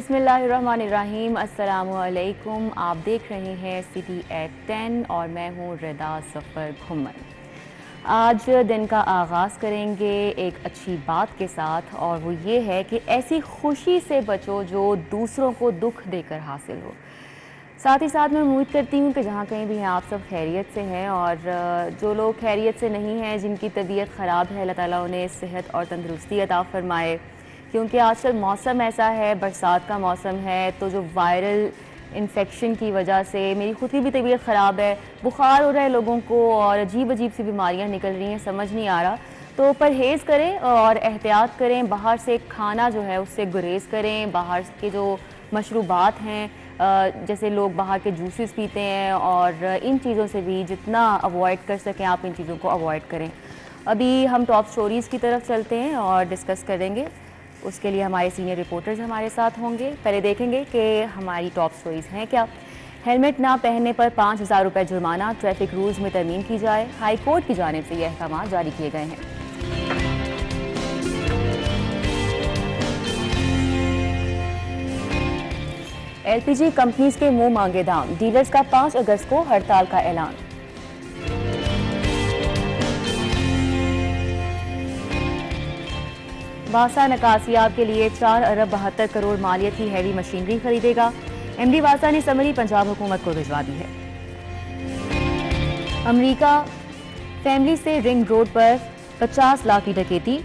बिस्मिल्लाहिर्रहमानिर्रहीम, अस्सलामुअलैकुम। आप देख रहे हैं सिटी एट 10 और मैं हूँ रदा सफ़र घुमन। आज दिन का आगाज़ करेंगे एक अच्छी बात के साथ, और वो ये है कि ऐसी खुशी से बचो जो दूसरों को दुख देकर हासिल हो। साथ ही साथ मैं उम्मीद करती हूँ कि जहाँ कहीं भी हैं आप सब खैरियत से हैं, और जो लोग खैरियत से नहीं हैं, जिनकी तबीयत ख़राब है, अल्लाह ताला उन्हें सेहत और तंदुरुस्ती अता फ़रमाए। क्योंकि आजकल मौसम ऐसा है, बरसात का मौसम है, तो जो वायरल इन्फेक्शन की वजह से मेरी खुद की भी तबीयत ख़राब है, बुखार हो रहा है लोगों को और अजीब अजीब सी बीमारियाँ निकल रही हैं, समझ नहीं आ रहा। तो परहेज़ करें और एहतियात करें, बाहर से खाना जो है उससे गुरेज़ करें। बाहर के जो मशरूबात हैं, जैसे लोग बाहर के जूसेस पीते हैं, और इन चीज़ों से भी जितना अवॉइड कर सकें आप इन चीज़ों को अवॉइड करें। अभी हम टॉप स्टोरीज़ की तरफ चलते हैं और डिस्कस करेंगे। उसके लिए हमारे सीनियर रिपोर्टर्स हमारे साथ होंगे। पहले देखेंगे कि हमारी टॉप स्टोरीज़ हैं क्या। हेलमेट ना पहनने पर 5,000 रुपये जुर्माना, ट्रैफिक रूल्स में तरमीम की जाए। हाई कोर्ट की जानिब से ये अहकाम जारी किए गए हैं। LPG कंपनीज के मुंह मांगे दाम, डीलर्स का 5 अगस्त को हड़ताल का ऐलान। वासा नकासियाब के लिए 4 अरब 72 करोड़ मालियत की हैवी मशीनरी खरीदेगा। MD वासा ने समरी पंजाब हुकूमत को भिजवा दी है। अमेरिका फैमिली से रिंग रोड पर 50 लाख की डकैती,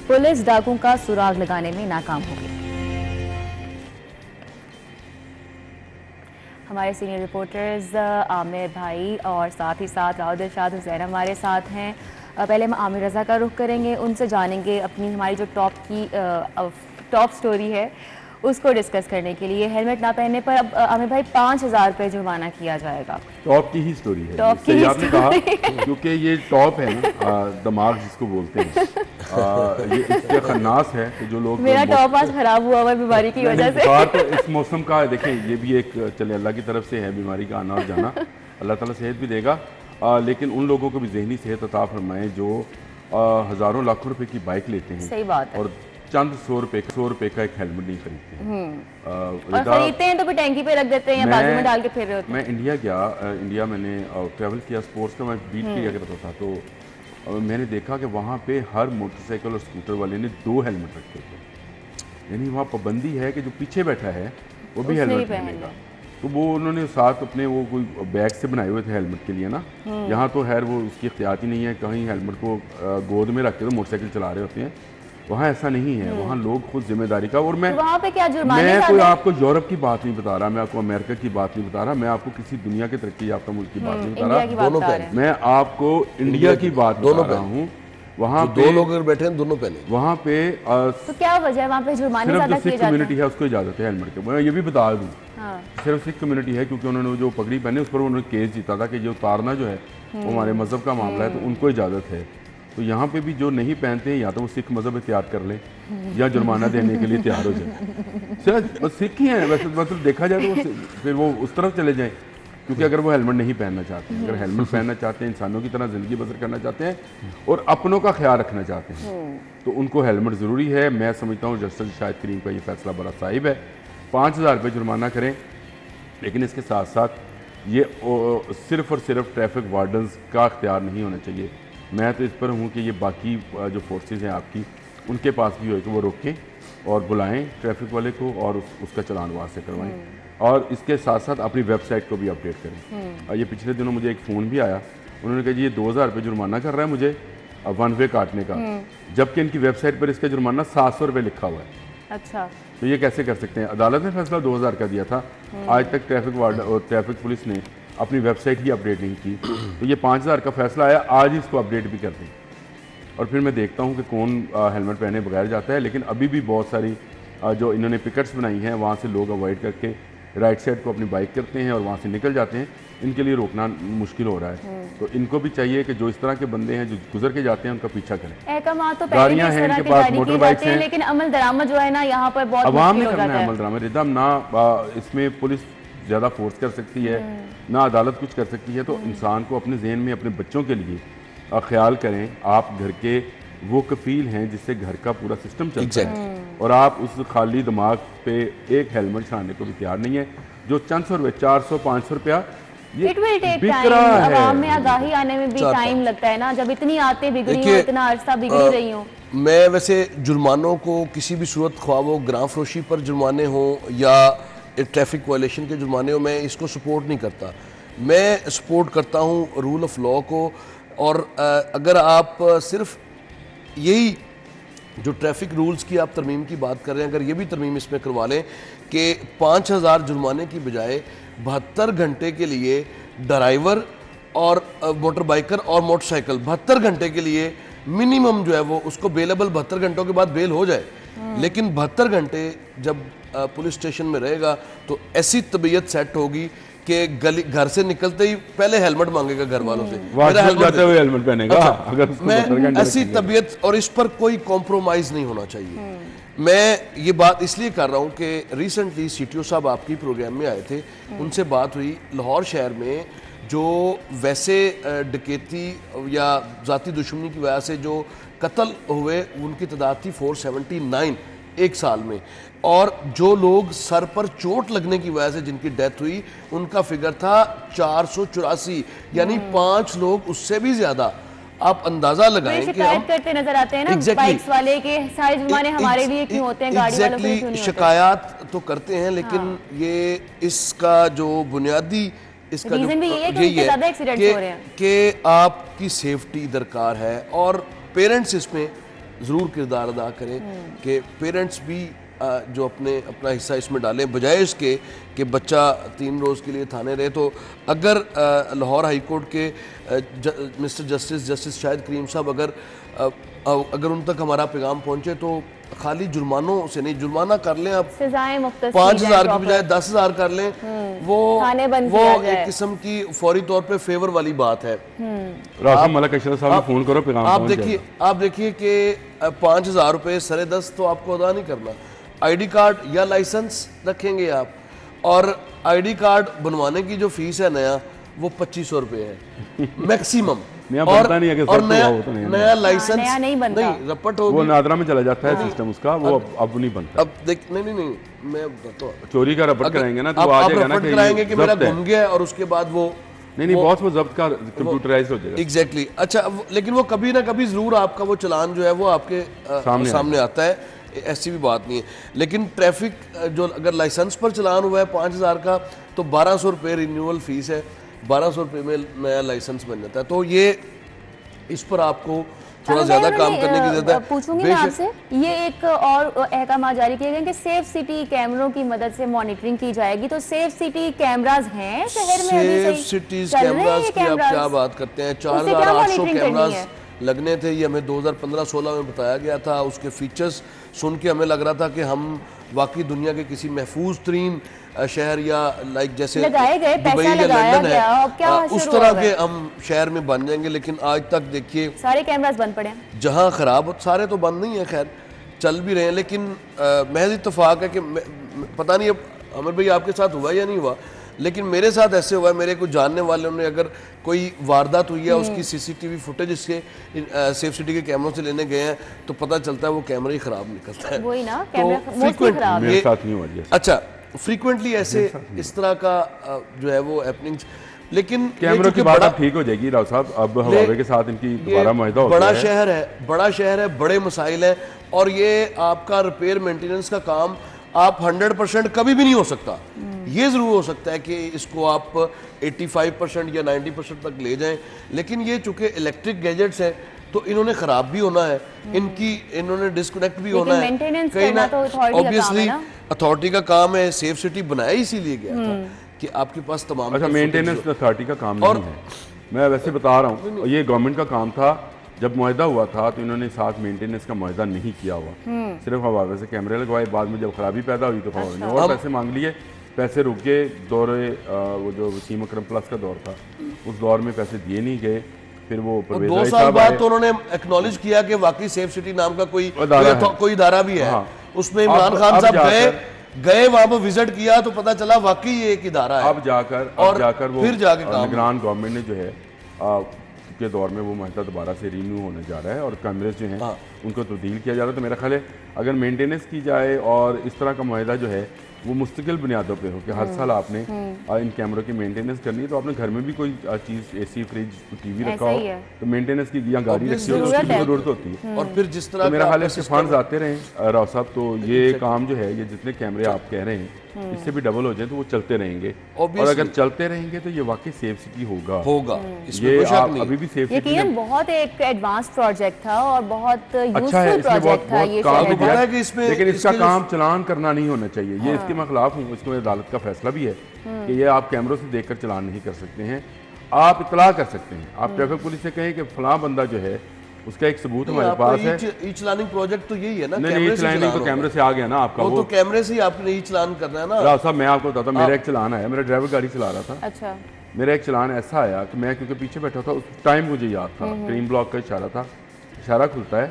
पुलिस डाकुओं का सुराग लगाने में नाकाम हो गई। हमारे सीनियर रिपोर्टर्स आमिर भाई और साथ ही साथ राव दिलशाद हुसैन हमारे साथ हैं। पहले हम आमिर रज़ा का रुख करेंगे, उनसे जानेंगे अपनी हमारी जो टॉप स्टोरी है उसको डिस्कस करने के लिए। हेलमेट ना पहनने पर अब आमिर भाई 5,000 रुपये जुर्माना किया जाएगा। टॉप की ही स्टोरी है, टॉप की आपने कहा, क्योंकि ये टॉप है ना, दिमाग जिसको बोलते हैं, ये इसके खन्नास है कि जो लोग मेरा टॉप आज खराब हुआ हुआ बीमारी की वजह से। तो इस मौसम का देखें, ये भी एक चले अल्लाह की तरफ से है, बीमारी का आना और जाना, अल्लाह ताला सेहत भी देगा, लेकिन उन लोगों को भी जहनी सेहत अता फरमाए जो हज़ारों लाखों रुपए की बाइक लेते हैं। सही बात है। और चंद 100 रुपए का एक हेलमेट नहीं खरीदते हैं, और खरीदते हैं तो फिर टैंकी पे रख देते हैं या बाजू में डाल के फिर रहे होते हैं। मैं इंडिया गया, इंडिया मैंने ट्रैवल किया, स्पोर्ट्स का मैं बीट किया करता था, तो मैंने देखा कि वहाँ पे हर मोटरसाइकिल और स्कूटर वाले ने 2 हेलमेट रखे थे। यानी वहाँ पाबंदी है कि जो पीछे बैठा है वो भी हेलमेट पहनेगा। तो वो उन्होंने साथ अपने वो कोई बैग से बनाए हुए थे हेलमेट के लिए ना। यहाँ तो खैर वो उसकी इख्तियात ही नहीं है, कहीं हेलमेट को गोद में रख के तो मोटरसाइकिल चला रहे होते हैं। वहाँ ऐसा नहीं है, वहाँ लोग खुद जिम्मेदारी का। और मैं तो वहाँ पे क्या जुर्माने मैं कोई आपको यूरोप की बात नहीं बता रहा, मैं आपको अमेरिका की बात नहीं बता रहा, मैं आपको किसी दुनिया के तरक्की याफ्ता मुल्क की बात नहीं बता रहा, मैं आपको इंडिया की बात बता रहा हूँ। वहाँ पे 2 लोग अगर बैठे हैं दोनों पहले, वहाँ पे तो क्या वजह है वहाँ पे जुर्माने ज़्यादा किए जाते हैं? कम्युनिटी है उसको इजाजत है हेलमेट के। मैं ये भी बता दूँ, सिर्फ सिख कम्युनिटी है, क्योंकि उन्होंने जो पगड़ी पहने उस पर उन्होंने केस जीता था कि ये उतारना जो है वो हमारे मजहब का मामला है, तो उनको इजाज़त है। तो यहाँ पे भी जो नहीं पहनते हैं या तो वो सिख मजहब इख्तियार कर लें या जुर्माना देने के लिए तैयार हो जाए। सर सिख ही हैं वैसे, मतलब देखा जाए तो फिर वो उस तरफ चले जाएँ, क्योंकि अगर वो हेलमेट नहीं पहनना चाहते हैं, अगर हेलमेट पहनना चाहते हैं, इंसानों की तरह ज़िंदगी बसर करना चाहते हैं और अपनों का ख्याल रखना चाहते हैं, तो उनको हेलमेट ज़रूरी है। मैं समझता हूँ जस्टिस शाहिद करीम का ये फैसला बड़ा साहिब है। 5,000 रुपये जुर्माना करें, लेकिन इसके साथ साथ ये सिर्फ़ और सिर्फ ट्रैफिक वार्डन्स का अख्तियार नहीं होना चाहिए। मैं तो इस पर हूँ कि ये बाकी जो फोर्सेस हैं आपकी, उनके पास भी हो कि वो रोकें और बुलाएं ट्रैफिक वाले को और उसका चालान वहाँ से करवाएं, और इसके साथ साथ अपनी वेबसाइट को भी अपडेट करें। और ये पिछले दिनों मुझे एक फ़ोन भी आया, उन्होंने कहा जी ये 2,000 रुपये जुर्माना कर रहा है मुझे 1 वे काटने का, जबकि इनकी वेबसाइट पर इसका जुर्माना 700 रुपये लिखा हुआ है। अच्छा, तो ये कैसे कर सकते हैं? अदालत ने फैसला 2,000 का दिया था, आज तक ट्रैफिक वार्ड और ट्रैफिक पुलिस ने अपनी वेबसाइट ही अपडेट नहीं की। तो ये 5,000 का फैसला आया, आज ही इसको अपडेट भी कर दें। और फिर मैं देखता हूँ कि कौन हेलमेट पहने बगैर जाता है। लेकिन अभी भी बहुत सारी जो इन्होंने पिकट्स बनाई हैं, वहाँ से लोग अवॉइड करके राइट साइड को अपनी बाइक करते हैं और वहाँ से निकल जाते हैं। इनके लिए रोकना मुश्किल हो रहा है, तो इनको भी चाहिए कि जो इस तरह के बंदे हैं जो गुजर के जाते हैं उनका पीछा करें। तो गाड़ियाँ हैं इनके पास, मोटर बाइक्स हैं, लेकिन अमल दरामद जो है ना यहाँ पर बहुत अवाम ने करना है अमल दरामद। रिदम ना इसमें पुलिस ज़्यादा फोर्स कर सकती है, ना अदालत कुछ कर सकती है। तो इंसान को अपने जहन में अपने बच्चों के लिए ख्याल करें। आप घर के वो कफील हैं जिससे घर का पूरा सिस्टम चलता है। और आप उस खाली दिमाग पे एक हेलमेट चढ़ाने को भी तैयार नहीं है। जो चंद सौ रुपये, 400-500 रुपया, ये इट विल टेक बिक टाइम। रहा है। आवाम में आगाही आने में भी टाइम लगता है ना, जब इतनी आते बिगड़ी हो, इतना अरसा बिगड़ी रही हो। मैं वैसे जुर्मानों को किसी भी सूरत, ख्वाह वो ग्राम फरोशी पर जुर्माने हो या ट्रैफिक वायलेशन के जुर्माने हो, मैं इसको सपोर्ट नहीं करता। मैं सपोर्ट करता हूँ रूल ऑफ लॉ को। और अगर आप सिर्फ यही जो ट्रैफिक रूल्स की आप तरमीम की बात कर रहे हैं, अगर ये भी तरमीम इसमें करवा लें कि 5000 जुर्माने की बजाय 72 घंटे के लिए ड्राइवर और मोटर बाइकर और मोटरसाइकिल 72 घंटे के लिए मिनिमम जो है वो उसको बेलेबल 72 घंटों के बाद बेल हो जाए, लेकिन 72 घंटे जब पुलिस स्टेशन में रहेगा तो ऐसी तबीयत सेट होगी कि गली घर से निकलते ही पहले हेलमेट मांगेगा घर वालों से, मेरा हेलमेट पहनेगा। अच्छा, अगर मैं ऐसी तबीयत, और इस पर कोई कॉम्प्रोमाइज नहीं होना चाहिए। मैं ये बात इसलिए कर रहा हूँ कि रिसेंटली CTO साहब आपकी प्रोग्राम में आए थे, उनसे बात हुई। लाहौर शहर में जो वैसे डकैती या ज़ाती दुश्मनी की वजह से जो कत्ल हुए उनकी तादाद थी 479 एक साल में, और जो लोग सर पर चोट लगने की वजह से जिनकी डेथ हुई उनका फिगर था 484, यानी 5 लोग उससे भी ज्यादा। आप अंदाजा लगाएं कि हम करते नजर आते हैं ना बाइक्स वाले के सारे जुर्माने हमारे लिए क्यों होते हैं, गाड़ी वालों के लिए क्यों नहीं होते? शिकायत तो करते हैं, लेकिन ये इसका जो बुनियादी इसका रीजन भी यही है कि आपकी सेफ्टी दरकार है, और पेरेंट्स इसमें ज़रूर किरदार अदा करें कि पेरेंट्स भी जो अपना हिस्सा इसमें डालें, बजाय इसके कि बच्चा 3 रोज़ के लिए थाने रहे। तो अगर लाहौर हाई कोर्ट के मिस्टर जस्टिस शाहिद करीम साहब अगर उन तक हमारा पैगाम पहुंचे तो खाली जुर्मानों से नहीं, जुर्माना कर लें आप, 5,000 की बजाय 10,000 कर लें, वो एक किस्म की फौरी तौर पे फेवर वाली बात है। फोन करो, आप देखिए कि 5,000 रुपये सरे 10 तो आपको अदा नहीं करना। ID कार्ड या लाइसेंस रखेंगे आप, और ID कार्ड बनवाने की जो फीस है नया वो 2500 रुपये है मैक्सिमम, और नया लाइसेंस नहीं रपट हो, वो नादरा में चला जाता है सिस्टम उसका, वो अब नहीं बनता। अब देख नहीं मैं बताता हूं, चोरी का रपट कराएंगे ना तो आप रपट कराएंगे कि मेरा गुम गया, और उसके बाद वो नहीं बहुत वो जब्त का कंप्यूटराइज हो जाएगा। एग्जैक्टली। अच्छा, लेकिन वो कभी ना कभी जरूर आपका वो चालान जो है वो आपके सामने आता है, ऐसी भी बात नहीं है। लेकिन ट्रैफिक जो अगर लाइसेंस पर चलान हुआ है 5,000 का, तो 1,200 रुपये रिन्यूअल फीस है, 1,200 रुपये में नया लाइसेंस बन जाता है। तो ये इस पर आपको थोड़ा ज्यादा काम करने की जरूरत है। पूछूंगी मैं आपसे, ये एक और अहकाम जारी किए गए कि सेफ सिटी कैमरों की मदद से मॉनिटरिंग की जाएगी। तो सेफ सिटी कैमराज हैं शहर में अभी? सेफ सिटीज कैमराज की आप क्या बात करते हैं? 4,800 कैमराज लगने थे, ये हमें 2015-16 में बताया गया था। उसके फीचर्स सुन के हमें लग रहा था कि हम वाकई दुनिया के किसी महफूज तरीन शहर या जैसे दुबई या लंदन है उस तरह के हम शहर में बन जाएंगे। लेकिन आज तक देखिए सारे कैमरास बंद पड़े हैं। जहां खराब, सारे तो बंद नहीं है, खैर चल भी रहे हैं, लेकिन महज इत्तेफाक है कि पता नहीं अब अमर भाई आपके साथ हुआ या नहीं हुआ, लेकिन मेरे साथ ऐसे हुआ है, मेरे कुछ जानने वालों ने अगर कोई वारदात हुई है उसकी CCTV फुटेज इसके सेफ सिटी के कैमरों से लेने गए हैं तो पता चलता है वो कैमरा ही खराब निकलता है। वही ना, कैमरा मोस्टली खराब है। मेरे साथ नहीं हुआ। अच्छा, फ्रीक्वेंटली ऐसे इस तरह का जो है वो हैपनिंग्स, लेकिन कैमरों की बात अब ठीक हो जाएगी राव साहब, अब हवावे के साथ इनकी दोबारा मुआहदा हो गया है। बड़ा शहर है, बड़े मसाइल हैं, और ये आपका रिपेयर मेंटेनेंस का काम आप 100% कभी भी नहीं हो सकता। ये जरूर हो सकता है कि इसको आप 85% या 90% तक ले जाएं, लेकिन ये चूंकि इलेक्ट्रिक गैजेट्स हैं तो इन्होंने खराब भी होना है, इन्होंने डिस्कनेक्ट भी होना है, कहीं ना ऑब्वियसली अथॉरिटी का काम है। सेफ सिटी बनाया इसीलिए गया था कि आपके पास तमाम। अच्छा, मेंटेनेंस अथॉरिटी का काम नहीं है, मैं वैसे बता रहा हूँ, ये गवर्नमेंट का काम था। जब मुआहदा हुआ था तो इन्होंने साथ मेंटेनेंस का मुआहदा नहीं किया हुआ, सिर्फ हवावे से कैमरे लगवाए। बाद में जब खराबी पैदा हुई तो हवावे ने और पैसे मांग लिए, पैसे रुक गए। दौरे वो जो वसीम अकरम प्लस का दौर था उस दौर में पैसे दिए नहीं गए। फिर वो 2 साल बाद तो उन्होंने एक्नॉलेज किया कि वाकई सेफ सिटी नाम का कोई इदारा भी है। उसमें इमरान खान साहब गए वहां पर विजिट किया तो पता चला वाकई ये एक इदारा है। अब जाकर वो फिर जाके निगरान गवर्नमेंट ने जो है के दौर में वो मुआहदा दोबारा से रिन्यू होने जा रहा है और कैमरे जो हैं उनको तब्दील किया जा रहा है। तो मेरा ख्याल है अगर मेंटेनेंस की जाए और इस तरह का मुआहदा जो है वो मुस्तकिल बुनियादों पे हो कि हर साल आपने इन कैमरों की मेंटेनेंस करनी है, तो आपने घर में भी कोई चीज़ एसी फ्रिज टीवी रखा हो तो मेंटेनेंस की या गाड़ी रखी हो तो उसकी ज़रूरत होती है। और फिर जिस तरह तो मेरा ख्याल है इसके फंड्स आते रहें राव साहब, तो ये काम जो है, ये जितने कैमरे आप कह रहे हैं इससे भी डबल हो जाए तो वो चलते रहेंगे, और अगर चलते रहेंगे तो ये वाकई सेफ सिटी होगा। ये आप अभी भी सेफ सिटी यकीनन बहुत एक एडवांस प्रोजेक्ट था और बहुत अच्छा है, यूजफुल प्रोजेक्ट था ये काम शहर दिया का। है, लेकिन इसका काम चलान करना नहीं होना चाहिए। ये इसके मैं खिलाफ हूँ, इसमें अदालत का फैसला भी है कि ये आप कैमरों से देखकर चलान नहीं कर सकते हैं। आप इतला कर सकते हैं, आप ट्रैफिक पुलिस से कहें कि फलां बंदा जो है उसका एक सबूत हमारे पास है। ई चलानिंग प्रोजेक्ट तो यही है ना, नहीं, ई चलानिंग तो कैमरे से आ गया ना आपका, वो तो कैमरे से ही आपने ई चलान करना है ना। राव साहब मैं आपको बताता हूँ, मेरा एक चलान आया, मेरा ड्राइवर गाड़ी चला रहा था। अच्छा। मेरा एक चलान ऐसा आया कि मैं क्योंकि पीछे बैठा था, उस टाइम मुझे याद था, क्रीम ब्लॉक का इशारा था, इशारा खुलता है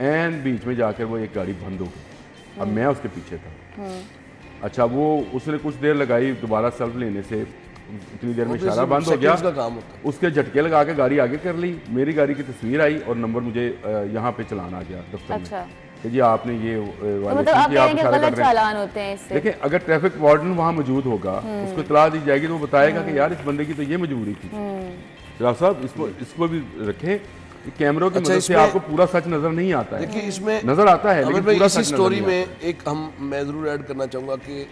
एंड बीच में जाकर वो एक गाड़ी बंद हो गई। अब मैं उसके पीछे था। अच्छा, वो उसने कुछ देर लगाई, दोबारा सेल्फ लेने से इतनी देर में इशारा बंद हो गया, उसके झटके लगा के गाड़ी आगे कर ली। मेरी गाड़ी की तस्वीर आई और नंबर मुझे यहाँ पे चलान आ गया दफ्तर में कि जी आपने ये मतलब गलत चालान होते हैं इससे। देखिए, अगर ट्रैफिक वार्डन वहाँ मौजूद होगा, उसको इतला दी जाएगी तो वो बताएगा कि यार इस बंदे की तो ये मजबूरी थी। राव साहब इसको भी रखें, कैमरों की मदद से आपको पूरा सच नजर नहीं आता है। देखिए इसमें नजर आता है लेकिन पूरा इसी स्टोरी में एक मैं जरूर ऐड करना चाहूँगा कि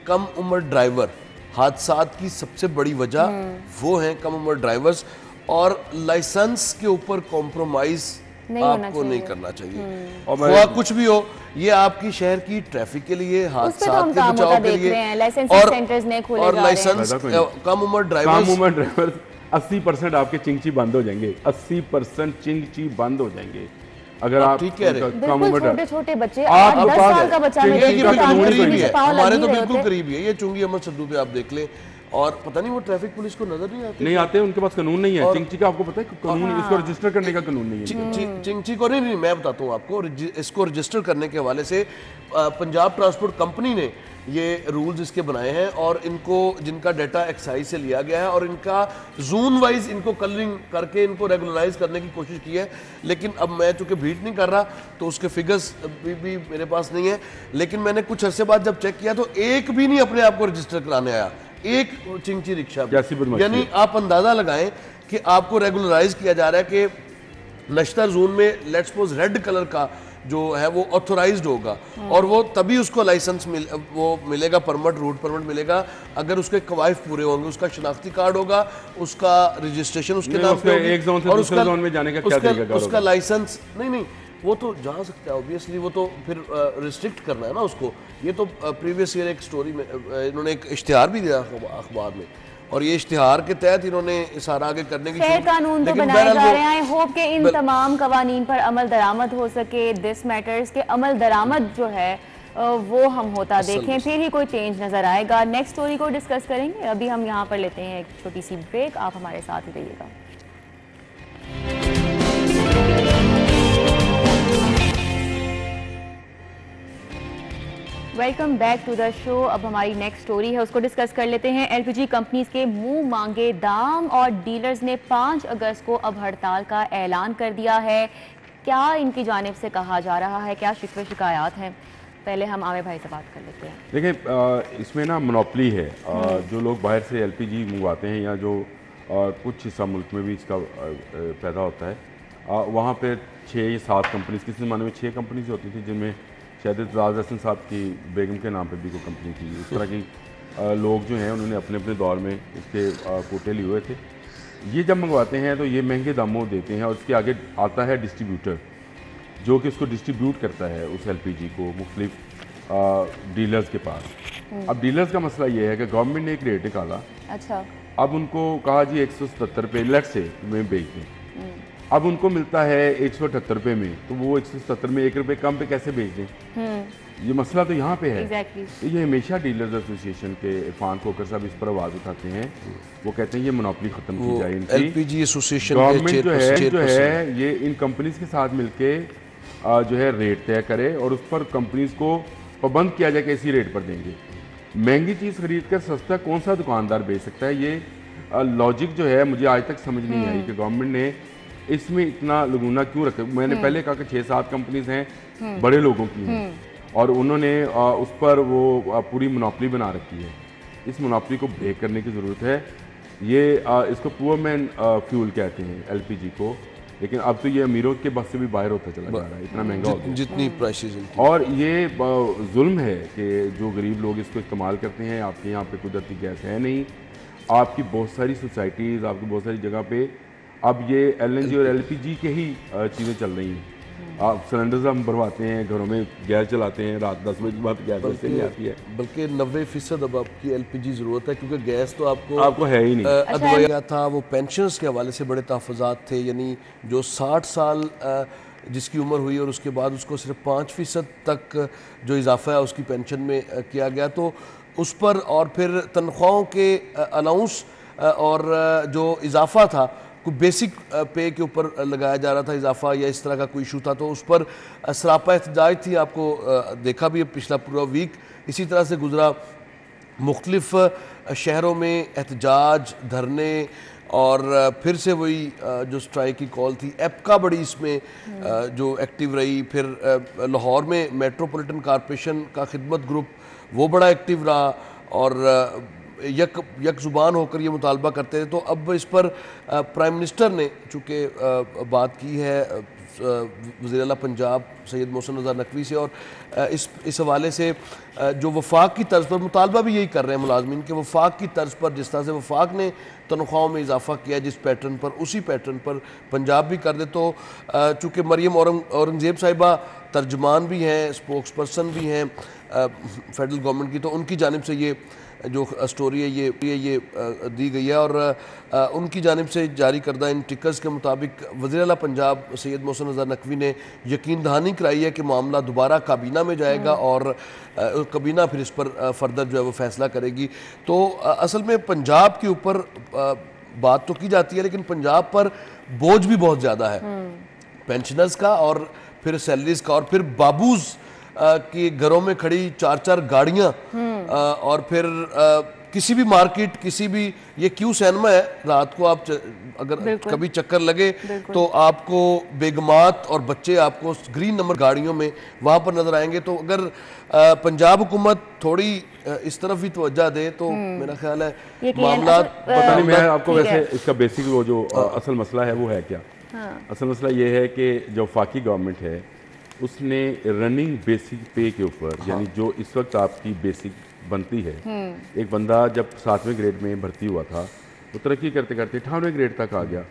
कम उम्र ड्राइवर हादसात की सबसे बड़ी वजह वो हैं कम उम्र ड्राइवर्स, और लाइसेंस के ऊपर कॉम्प्रोमाइज आपको नहीं करना चाहिए। और कुछ भी हो, ये आपकी शहर की ट्रैफिक के लिए, हादसात के बचाव के लिए, और लाइसेंस कम उम्र ड्राइवर्स 80% आपके चिंगची बंद हो जाएंगे, 80% चिंगची बंद हो जाएंगे अगर आप ठीक कह रहे हैं। छोटे बच्चे 8-10 साल का बच्चा हमारे तो बिल्कुल करीब है। ये चुंगी अहमद सद्दू पे आप देख लें, और पता नहीं वो ट्रैफिक पुलिस को नजर नहीं आते, उनके पास कानून नहीं है। चिंगची का आपको पता है कानून, इसको रजिस्टर करने का कानून नहीं है। चिंगची को नहीं, मैं बताता हूँ आपको, इसको रजिस्टर करने के हवाले से पंजाब ट्रांसपोर्ट कंपनी ने ये रूल्स इसके बनाए हैं, और इनको जिनका डाटा एक्साइज से लिया गया है और इनका जोन वाइज इनको कलरिंग करके इनको रेगुलराइज करने की कोशिश की है। लेकिन अब मैं चूंकि बीट नहीं कर रहा तो उसके फिगर्स भी मेरे पास नहीं है, लेकिन मैंने कुछ अरसे बाद जब चेक किया तो एक भी नहीं अपने आप को रजिस्टर कराने आया, एक चिंगची रिक्शा। यानी आप अंदाजा लगाएं कि आपको रेगुलराइज किया जा रहा है कि नश्तर जोन में लेट्स सपोज रेड कलर का जो है वो ऑथोराइज्ड होगा, और वो तभी उसको लाइसेंस मिलेगा, परमिट, रूट परमिट मिलेगा अगर उसके कवायद पूरे होंगे, उसका शनाख्ती कार्ड होगा, उसका रजिस्ट्रेशन उसके नाम पे होगी, एक जोन से दूसरे जोन में जाने का क्या तरीका होगा, उसका लाइसेंस नहीं वो तो जा सकता है ऑब्वियसली, वो तो फिर रिस्ट्रिक्ट करना है ना उसको। ये तो प्रीवियस ईयर एक स्टोरी में इन्होंने एक इश्तिहार भी दिया अखबार में, और ये इश्तिहार के तहत इन्होंने इशारा आगे करने की कानून तो बनाए जा रहे हैं। आई होप के इन तमाम कवानीन पर अमल दरामद हो सके। दिस मैटर्स के अमल दरामद जो है वो हम होता देखें, फिर ही कोई चेंज नजर आएगा। नेक्स्ट स्टोरी को डिस्कस करेंगे। अभी हम यहाँ पर लेते हैं एक छोटी सी ब्रेक, आप हमारे साथ ही रहिएगा। Welcome back to the show. अब हमारी नेक्स्ट स्टोरी है, उसको डिस्कस कर लेते हैं। एलपीजी कंपनीज के मुंह मांगे दाम और डीलर्स ने 5 अगस्त को अब हड़ताल का ऐलान कर दिया है। क्या इनकी जानिब से कहा जा रहा है, क्या शिकवे शिकायत हैं? पहले हम आमिर भाई से बात कर लेते हैं। देखिए, इसमें ना मोनोपली है। जो लोग बाहर से एलपीजी मंगवाते हैं या जो कुछ हिस्सा मुल्क में भी इसका पैदा होता है, वहाँ पे 6 या 7 कंपनीज, किसी ज़माने में 6 कंपनीज होती थी, जिनमें शायद इज़ाज़ हसन साहब की बेगम के नाम पे भी कोई कंपनी थी। इस तरह की लोग जो हैं उन्होंने अपने अपने दौर में इसके कोटे लिए हुए थे। ये जब मंगवाते हैं तो ये महंगे दामों देते हैं, और उसके आगे आता है डिस्ट्रीब्यूटर जो कि उसको डिस्ट्रीब्यूट करता है उस एलपीजी को मुख्तलिफ डीलर्स के पास। अब डीलर्स का मसला ये है कि गवर्नमेंट ने एक रेट निकाला। अच्छा। अब उनको कहा जी 177 रुपये लेट से में बेच दें। अब उनको मिलता है 178 रुपये में, तो वो 177 में 1 रुपये कम पे कैसे बेच दें? ये मसला तो यहाँ पे है। तो ये हमेशा डीलर्स एसोसिएशन के इरफान खोकर साहब इस पर आवाज़ उठाते हैं। वो कहते हैं ये मोनोपली खत्म की जाए इनकी। एलपीजी एसोसिएशन गवर्नमेंट जो है ये इन कंपनीज के साथ मिलके जो है रेट तय करे और उस पर कंपनीज को पाबंद किया जाए कि इसी रेट पर देंगे। महंगी चीज़ खरीद कर सस्ता कौन सा दुकानदार बेच सकता है? ये लॉजिक जो है मुझे आज तक समझ नहीं आई कि गवर्नमेंट ने इसमें इतना लगूना क्यों रखे? मैंने पहले कहा कि 6-7 कंपनीज हैं बड़े लोगों की हैं और उन्होंने उस पर वो पूरी मोनोपोली बना रखी है। इस मोनोपोली को ब्रेक करने की ज़रूरत है। ये इसको पुअर मैन फ्यूल कहते हैं एलपीजी को, लेकिन अब तो ये अमीरों के बस से भी बाहर होता चला जा रहा है, इतना महंगा हो गया जितनी प्राइसेस और ये जुल्म है कि जो गरीब लोग इसको इस्तेमाल करते हैं। आपके यहाँ पे कुदरती गैस है नहीं, आपकी बहुत सारी सोसाइटीज़, आपकी बहुत सारी जगह पे अब ये एलएनजी और एलपीजी के ही चीज़ें चल रही हैं। आप सिलेंडर्स हम भरवाते हैं, घरों में गैस चलाते हैं, रात 10 बजे बाद गैस वैसे नहीं आती है। बल्कि 90% अब आपकी एलपीजी ज़रूरत है, क्योंकि गैस तो आपको है ही नहीं। अदवाया क्या था, वो पेंशनर्स के हवाले से बड़े तहफ़्फ़ुज़ात थे, यानी जो 60 साल जिसकी उम्र हुई और उसके बाद उसको सिर्फ 5% तक जो इजाफा है उसकी पेंशन में किया गया, तो उस पर और फिर तनख्वाहों के अलाउंस और जो इजाफा था कोई बेसिक पे के ऊपर लगाया जा रहा था इजाफा या इस तरह का कोई इशू था, तो उस पर सरापा एहतजाज थी। आपको देखा भी पिछला पूरा वीक इसी तरह से गुजरा, मुख्तलिफ शहरों में एहतजाज, धरने और फिर से वही जो स्ट्राइक की कॉल थी। एपका बड़ी इसमें जो एक्टिव रही, फिर लाहौर में मेट्रोपॉलिटन कॉरपोरेशन का खिदमत ग्रुप वो बड़ा एक्टिव रहा और यक ज़ुबान होकर ये मुतालबा करते थे। तो अब इस पर प्राइम मिनिस्टर ने चूँकि बात की है वज़ीर आला पंजाब सैयद मोहसिन रज़ा नकवी से, और इस हवाले से जो वफाक की तर्ज पर मुतालबा भी यही कर रहे हैं मुलाजमीन के, वफाक की तर्ज पर जिस तरह से वफाक ने तनख्वाहों में इजाफा किया जिस पैटर्न पर, उसी पैटर्न पर पंजाब भी कर दे। तो चूँकि मरियम औरंगज़ेब साहिबा तर्जमान भी हैं, स्पोक्स पर्सन भी हैं फेडरल गवर्नमेंट की, तो उनकी जानिब से ये जो स्टोरी है ये दी गई है और उनकी जानिब से जारी करदा इन टिकर्स के मुताबिक वज़ीर आला पंजाब सैयद मोहसिन रज़ा नकवी ने यकीन दहानी कराई है कि मामला दोबारा काबीना में जाएगा और काबीना फिर इस पर फर्दर जो है वो फैसला करेगी। तो असल में पंजाब के ऊपर बात तो की जाती है, लेकिन पंजाब पर बोझ भी बहुत ज़्यादा है, पेंशनर्स का और फिर सैलरीज का, और फिर बाबूज कि घरों में खड़ी 4-4 गाड़ियां और फिर किसी भी मार्केट, किसी भी, ये क्यू सैनमा है, रात को आप अगर कभी चक्कर लगे तो आपको बेगमात और बच्चे आपको ग्रीन नंबर गाड़ियों में वहां पर नजर आएंगे। तो अगर पंजाब हुकूमत थोड़ी इस तरफ भी तवज्जो दे तो मेरा ख्याल है मामला पता नहीं। मैं आपको वैसे इसका बेसिक वो जो असल मसला है वो है क्या? असल मसला ये है कि जो वफाकी गवर्नमेंट है उसने रनिंग बेसिक पे के ऊपर, यानी जो इस वक्त आपकी बेसिक बनती है, एक बंदा जब 7वें ग्रेड में भर्ती हुआ था वो तरक्की करते करते 98वें ग्रेड तक आ गया।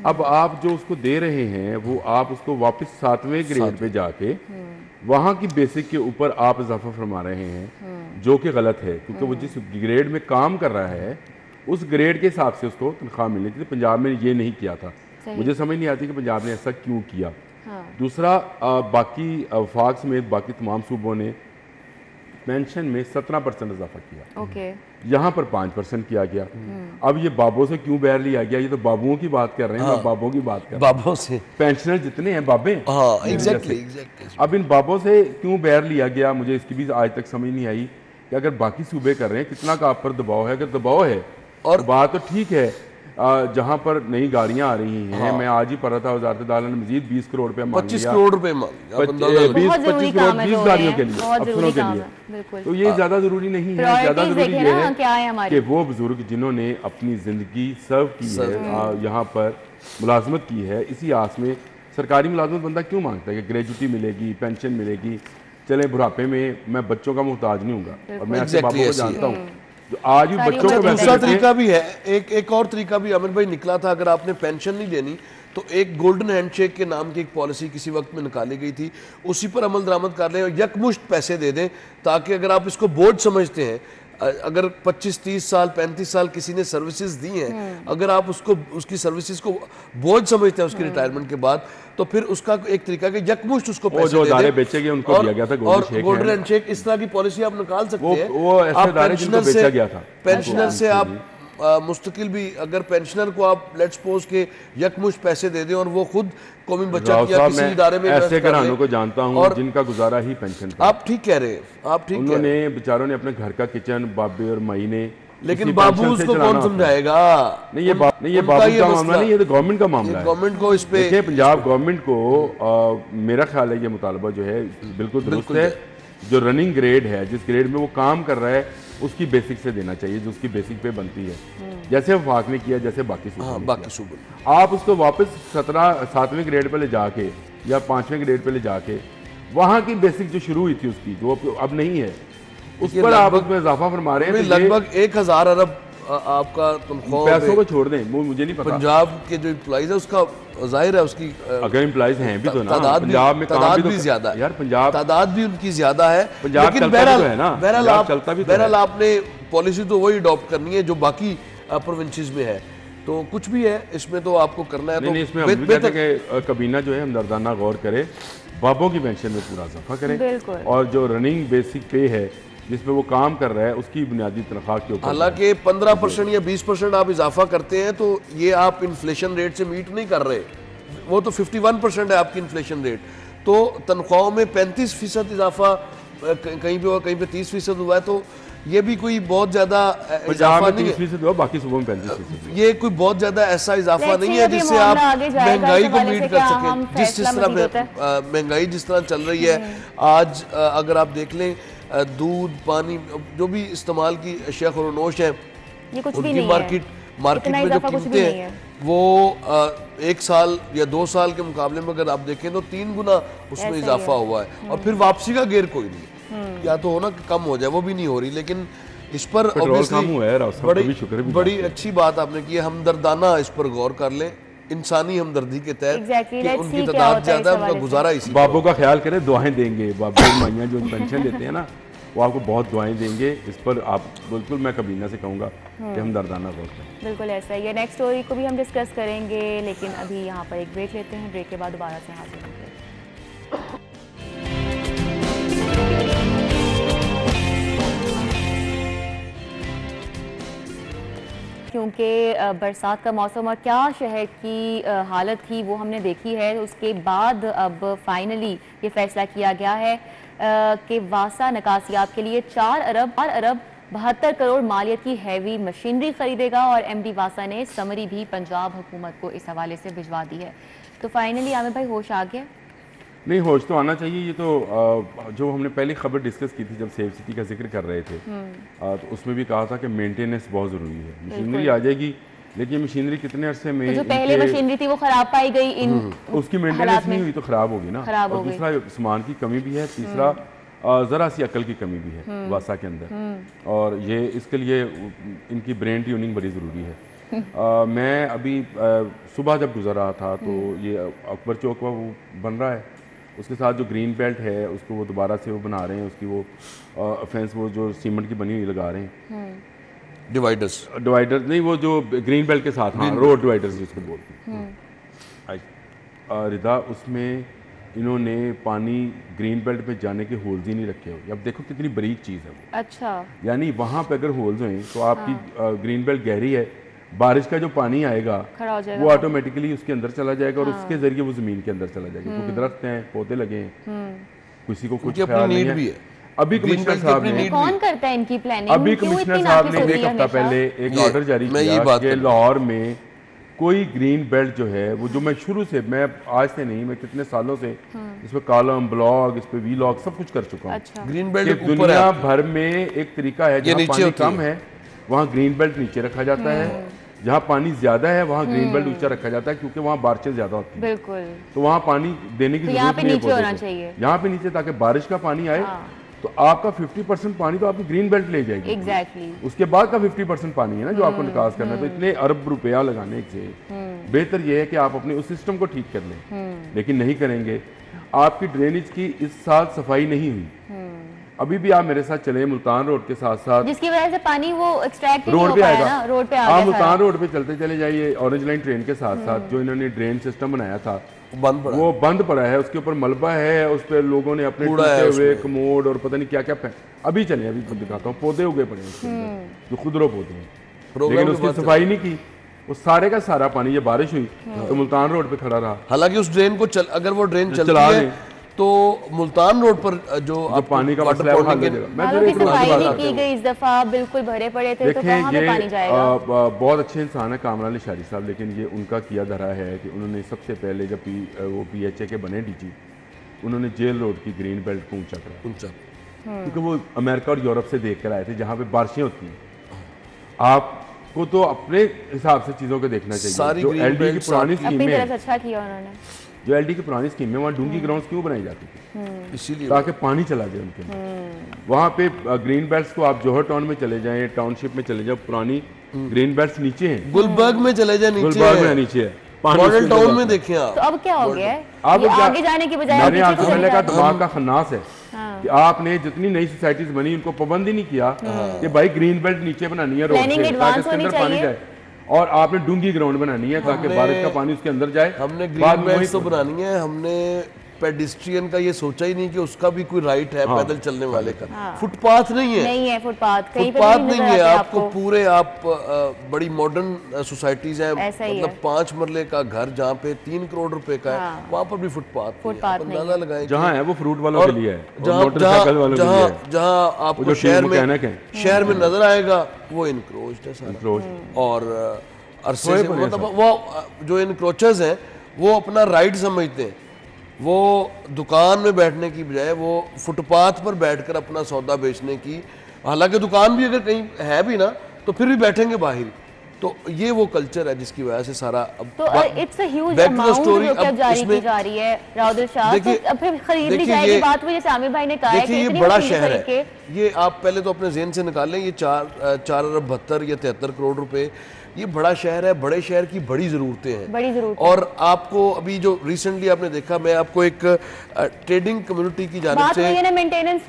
अब आप जो उसको दे रहे हैं वो आप उसको वापस 7वें ग्रेड पे जाके वहाँ की बेसिक के ऊपर आप इजाफा फरमा रहे हैं, जो कि गलत है, क्योंकि वो जिस ग्रेड में काम कर रहा है उस ग्रेड के हिसाब से उसको तनख्वाह मिलनी चाहिए। पंजाब में ये नहीं किया था, मुझे समझ नहीं आती कि पंजाब ने ऐसा क्यों किया। दूसरा, बाकी वफाक समेत बाकी तमाम सूबों ने पेंशन में 17% इजाफा किया, यहाँ पर 5% किया गया। अब ये बाबों से क्यों बैर लिया गया? ये तो बाबुओं की बात कर रहे हैं, बाबों की बात कर रहे हैं, बाबों से। पेंशनर जितने हैं बाबे, एग्जैक्टली। अब इन बाबों से क्यों बैर लिया गया, मुझे इसकी भी आज तक समझ नहीं आई कि अगर बाकी सूबे कर रहे हैं कितना का आप पर दबाव है। अगर दबाव है और बात तो ठीक है, जहां पर नई गाड़ियां आ रही हैं, मैं आज ही पढ़ा था वजारत दाखिला ने मजीद 20 करोड़ रुपए मांग लिया, 25 करोड़ रुपए 20-25 करोड़ 20 गाड़ियों के लिए, अफसरों के लिए। तो ये ज्यादा जरूरी नहीं है। ज्यादा जरूरी ये है कि वो बुजुर्ग जिन्होंने अपनी जिंदगी सर्व की है, यहाँ पर मुलाजमत की है, इसी आस में सरकारी मुलाजमत बंदा क्यों मांगता है कि ग्रेजुटी मिलेगी, पेंशन मिलेगी, चले बुढ़ापे में मैं बच्चों का मुहताज नहीं हूँ। और मैं ऐसे बाबू को जानता हूँ आज भी बच्चों को। दूसरा तरीका भी है, एक और तरीका भी अमिर भाई निकला था, अगर आपने पेंशन नहीं लेनी तो एक गोल्डन हैंडशेक के नाम की एक पॉलिसी किसी वक्त में निकाली गई थी, उसी पर अमल दरामद कर लें और यकमुश्त पैसे दे दें, ताकि अगर आप इसको बोझ समझते हैं, अगर 25-30 साल 35 साल किसी ने सर्विसेज दी हैं, अगर आप उसकी सर्विसेज को बोझ समझते हैं उसकी रिटायरमेंट के बाद, तो फिर उसका एक तरीका है कि यकमुश्त उसको पैसे दे दें। बेचे गए उनको दिया गया था गोल्डन हैंडशेक, इस तरह की पॉलिसी आप निकाल सकते हैं। वो ऐसे दायरे जिनको बेचा गया था, पेंशनर से आप मुस्तकिल भी, अगर पेंशनर को आप लेट्स सपोज के यकमुश्त पैसे दे दें और वो खुद कौमी बचत या किसी इदारे में ऐसे घरानों को जानता हूं जिनका गुजारा ही पेंशन पर। आप ठीक कह रहे हैं, आप ठीक, उन्होंने बेचारों ने अपने घर का किचन बाबे और माई ने लेकिन उसी बाबू पेंशन से उसको चलाना कौन होता है। समझाएगा? नहीं ये बाबू का मामला नहीं, ये तो गवर्नमेंट का मामला है। गवर्नमेंट को इस पे देखिए पंजाब गवर्नमेंट को मेरा ख्याल है ये मुतालबा जो है बिल्कुल दुरुस्त है। जो रनिंग ग्रेड है, जिस ग्रेड में वो काम कर रहा है, उसकी बेसिक से देना चाहिए जो उसकी बेसिक पे बनती है, जैसे वफाक ने किया, जैसे बाकी सूबों ने बाकी किया। सूबे आप उसको वापस 7वें ग्रेड पे ले जाके या 5वें ग्रेड पे ले जाके वहाँ की बेसिक जो शुरू हुई थी उसकी, जो अब नहीं है, उस पर आप उसमें इजाफा फरमा रहे हैं। लगभग 1000 अरब आपका तनख्वाह पैसों को छोड़ दें, वो मुझे नहीं पता। पंजाब के जो एम्प्लॉइज है उसका जाहिर है उसकी अगर एम्प्लॉइज हैं भी तो ना, पंजाब में तादाद भी ज्यादा है यार, पंजाब तादाद भी उनकी ज्यादा है। पंजाब लेकिन बहरहाल आपने पॉलिसी तो वही अडॉप्ट करनी है जो बाकी प्रोविंसेस में है, तो कुछ भी है इसमें तो आपको करना है। नहीं, इसमें हम भी कहते हैं कि कबीना जो है हमदर्दाना गौर करे, बाबों की पेंशन में पूरा इजाफा करें, और जो रनिंग बेसिक पे है जिसमें वो काम कर रहा है उसकी बुनियादी तनख्वाह के ऊपर, हालांकि 15% या 20% आप इजाफा करते हैं तो ये आप इन्फ्लेशन रेट से मीट नहीं कर रहे, वो तो 51% है आपकी इन्फ्लेशन रेट। तो तनख्वाहों में 35% इजाफा कहीं पे 30% हुआ है, तो ये भी कोई बहुत ज्यादा इजाफा नहीं है। 30% हुआ, बाकी सुबह में 35%। ये कोई बहुत ज्यादा ऐसा इजाफा नहीं है जिससे आप महंगाई को मीट कर सकें। जिस तरह महंगाई जिस तरह चल रही है आज, अगर आप देख लें दूध पानी जो भी इस्तेमाल की अशिया खुरनोश है, उनकी मार्केट में जो कीमतें हैं वो 1 साल या 2 साल के मुकाबले में अगर आप देखें तो 3 गुना उसमें इजाफा हुआ है। और फिर वापसी का गेर कोई नहीं है, या तो हो ना कम हो जाए, वो भी नहीं हो रही। लेकिन इस पर बड़ी अच्छी बात आपने की है, हमदर्दाना इस पर गौर कर लें, इंसानी हमदर्दी के तहत कि उनकी तादाद ज्यादा है, उनका गुजारा इसी। बाबों का ख्याल करें, दुआएं देंगे, बाबू माइयाँ जो पेंशन लेते हैं ना, वो आपको बहुत दुआएं देंगे। इस पर आप बिल्कुल, मैं कबीना से कहूँगा कि हम दर्दाना गौर करें। बिल्कुल ऐसा ही है। नेक्स्ट स्टोरी को भी हम डिस्कस करेंगे, लेकिन अभी यहाँ पर एक ब्रेक लेते हैं। ब्रेक के बाद दोबारा से हाजिर होंगे। क्योंकि बरसात का मौसम और क्या शहर की हालत थी वो हमने देखी है, उसके बाद अब फाइनली ये फैसला किया गया है कि वासा निकासियात के लिए 4 अरब 72 करोड़ मालियत की हैवी मशीनरी खरीदेगा। और एमडी वासा ने समरी भी पंजाब हुकूमत को इस हवाले से भिजवा दी है। तो फाइनली आमिर भाई होश आ गया? नहीं, होश तो आना चाहिए। ये तो जो हमने पहली खबर डिस्कस की थी जब सेफ सिटी का जिक्र कर रहे थे, तो उसमें भी कहा था कि मेंटेनेंस बहुत ज़रूरी है। मशीनरी आ जाएगी, लेकिन मशीनरी कितने अरसे में, तो जो पहले मशीनरी थी वो खराब पाई गई, उसकी मेंटेनेंस नहीं हुई तो खराब होगी ना। और दूसरा सामान की कमी भी है, तीसरा ज़रा सी अकल की कमी भी है वासा के अंदर, और ये इसके लिए इनकी ब्रेन ट्यूनिंग बड़ी ज़रूरी है। मैं अभी सुबह जब गुजर रहा था तो ये अकबर चौक पर वो बन रहा है, उसके साथ जो ग्रीन बेल्ट है उसको वो दोबारा से वो बना रहे हैं, उसकी वो फेंस वो जो सीमेंट की बनी हुई लगा रहे हैं, डिवाइडर नहीं, वो जो ग्रीन बेल्ट के साथ, हाँ, रोड डिवाइडर्स जिसको बोलते हैं रिदा, उसमें इन्होंने पानी ग्रीन बेल्ट पे जाने के होल्स ही नहीं रखे हुए। अब देखो कितनी बारीक चीज़ है वो। अच्छा, यानी वहाँ पे अगर होल्स हैं तो आपकी ग्रीन बेल्ट गहरी है, बारिश का जो पानी आएगा वो ऑटोमेटिकली उसके अंदर चला जाएगा और उसके जरिए वो जमीन के अंदर चला जाएगा, क्योंकि दरख्त हैं, पौधे लगे हैं, किसी को कुछ ख्याल नहीं है। अभी कमिश्नर साहब ने, कौन करता है इनकी प्लानिंग? अभी कमिश्नर साहब ने 1 हफ्ता पहले एक ऑर्डर जारी किया कि लाहौर में कोई ग्रीन बेल्ट जो है वो, जो मैं शुरू से, मैं आज से नहीं, मैं कितने सालों से इस पर कॉलम, ब्लॉग, इस पर वीलॉग सब कुछ कर चुका हूँ। अच्छा। ग्रीन बेल्ट दुनिया भर में एक तरीका है, जहाँ पानी कम है वहाँ ग्रीन बेल्ट नीचे रखा जाता है, जहाँ पानी ज्यादा है वहाँ ग्रीन बेल्ट ऊंचा रखा जाता है, क्योंकि वहाँ बारिशें ज्यादा होती हैं। बिल्कुल। तो वहाँ पानी देने की जरूरत नहीं है, होना चाहिए यहाँ पे नीचे, ताकि बारिश का पानी आए तो आपका 50% पानी तो आपकी ग्रीन बेल्ट ले जाएगी। एग्जैक्टली। उसके बाद का 50% पानी है ना जो आपको निकास करना है। तो इतने अरब रुपया लगाने से बेहतर यह है कि आप अपने उस सिस्टम को ठीक कर लें, लेकिन नहीं करेंगे। आपकी ड्रेनेज की इस साल सफाई नहीं हुई। अभी भी आप मेरे साथ चले मुल्तान रोड के साथ साथ, जिसकी वजह से पानी वो एक्सट्रैक्ट रोड पे आएगा, रोड पे आप मुल्तान रोड पे चलते चले जाइए, ऑरेंज लाइन ट्रेन के साथ साथ जो इन्होंने ड्रेन सिस्टम बनाया था वो बंद पड़ा है, उसके ऊपर मलबा है, उस पर लोगों ने अपने टूटे हुए कमोड और पता नहीं क्या क्या अभी चले, अभी दिखाता हूँ, पौधे उगे पड़े हैं जो खुदरो पौधे हैं, लेकिन उसकी सफाई नहीं की। वो सारे का सारा पानी, ये बारिश हुई तो मुल्तान रोड पे खड़ा रहा। हालांकि उस ड्रेन को अगर वो ड्रेन चला है तो मुल्तान रोड पर जो आप पानी का मसला है वो हल हो जाएगा। मैं की सफाई नहीं की गई इस दफा, बिल्कुल भरे पड़े थे, तो कहाँ पे पानी जाएगा? बहुत अच्छे इंसान है कामरान अली साहब, लेकिन ये उनका किया धरा है कि उन्होंने सबसे पहले जब वो PHA के बने DG, उन्होंने जेल रोड की ग्रीन बेल्ट को ऊंचा करा, क्योंकि वो अमेरिका और यूरोप से देख कर आए थे जहाँ पे बारिशें होती हैं। आपको तो अपने हिसाब से चीज़ों को देखना चाहिए। जो LD की पुरानी स्कीम है, अच्छा किया उन्होंने, जो LD की पुरानी स्कीम है वहाँ डूंगी ग्राउंड्स क्यों बनाई जाती थी? इसीलिए ताकि पानी चला जाए उनके अंदर। वहाँ पे ग्रीन बेल्ट्स को आप जोहर टाउन में चले जाएं, टाउनशिप में चले जाओ, पुरानी ग्रीन बेल्ट्स नीचे हैं, गुलबर्ग में चले जाए, गुलबर्ग में नीचे है, मॉडल टाउन में देखिए आप। तो अब क्या हो गया है? अब आगे जाने की बजाय मैंने आपसे पहले कहा दिमाग का खन्नास है कि आपने जितनी नई सोसाइटीज बनी उनको पाबंद ही नहीं किया कि भाई ग्रीन बेल्ट नीचे बनानी है रोड से ताकि इसके अंदर पानी जाए, और आपने डूंगी ग्राउंड बनानी है ताकि बारिश का पानी उसके अंदर जाए। हमने ग्रीन बेल्ट तो बनानी है, हमने पेडिस्ट्रियन का ये सोचा ही नहीं कि उसका भी कोई राइट है पैदल चलने वाले का। फुटपाथ नहीं है, फुटपाथ नहीं है। आपको पूरे आप बड़ी मॉडर्न सोसाइटीज हैं, मतलब 5 मरले का घर जहाँ पे 3 करोड़ रुपए का है, वहाँ पर भी फुटपाथ अंदाजा लगाए जहाँ है वो फ्रूट वालों के लिए है, मोटरसाइकिल वालों के लिए है। जहाँ आपको शहर में नजर आएगा वो इनक्रोच्ड है सारा, और अरसे से मतलब वो जो इनक्रोचर्स हैं वो अपना राइट समझते हैं, वो दुकान में बैठने की बजाय वो फुटपाथ पर बैठकर अपना सौदा बेचने की, हालांकि दुकान भी अगर कहीं है भी ना तो फिर भी बैठेंगे बाहर। तो ये वो कल्चर है जिसकी वजह से सारा तो इट्स अ ह्यूज अमाउंट जो कि अब जारी की जा रही है राउदल शाह, तो अब फिर खरीद ली जाएगी। बात वो जैसे आमिर भाई ने कहा है कि ये बड़ा शहर है, ये आप पहले तो अपने ज़हन से निकाल लें, ये 4 अरब 72 या 73 करोड़ रुपए, ये बड़ा शहर है, बड़े शहर की बड़ी ज़रूरतें हैं। और आपको अभी जो रिसेंटली आपने देखा, मैं आपको एक ट्रेडिंग कम्युनिटी की जानिब से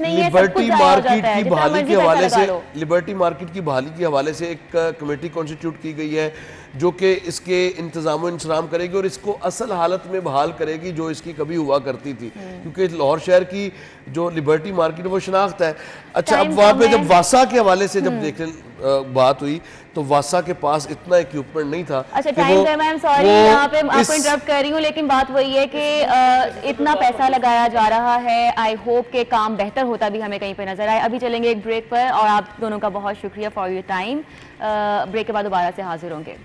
लिबर्टी मार्केट की बहाली के हवाले से, लिबर्टी मार्केट की बहाली के हवाले से एक कमेटी कॉन्स्टिट्यूट की गई है जो कि इसके इंतजाम इंतजाम करेगी और इसको असल हालत में बहाल करेगी जो इसकी कभी हुआ करती थी, क्योंकि लाहौर शहर की जो लिबर्टी मार्केट वो शनाख्त है। अच्छा, अब वहाँ पे जब वासा के हवाले से जब देख बात हुई तो वासा के पास इतना इक्विपमेंट नहीं था। अच्छा, टाइम है, मैं सॉरी यहाँ पे आपको इंटरप्ट कर रही हूँ, लेकिन बात वही है कि इतना पैसा लगाया जा रहा है, आई होप के काम बेहतर होता भी हमें कहीं पे नजर आए। अभी चलेंगे एक ब्रेक पर, और आप दोनों का बहुत शुक्रिया फॉर योर टाइम। ब्रेक के बाद दोबारा से हाजिर होंगे।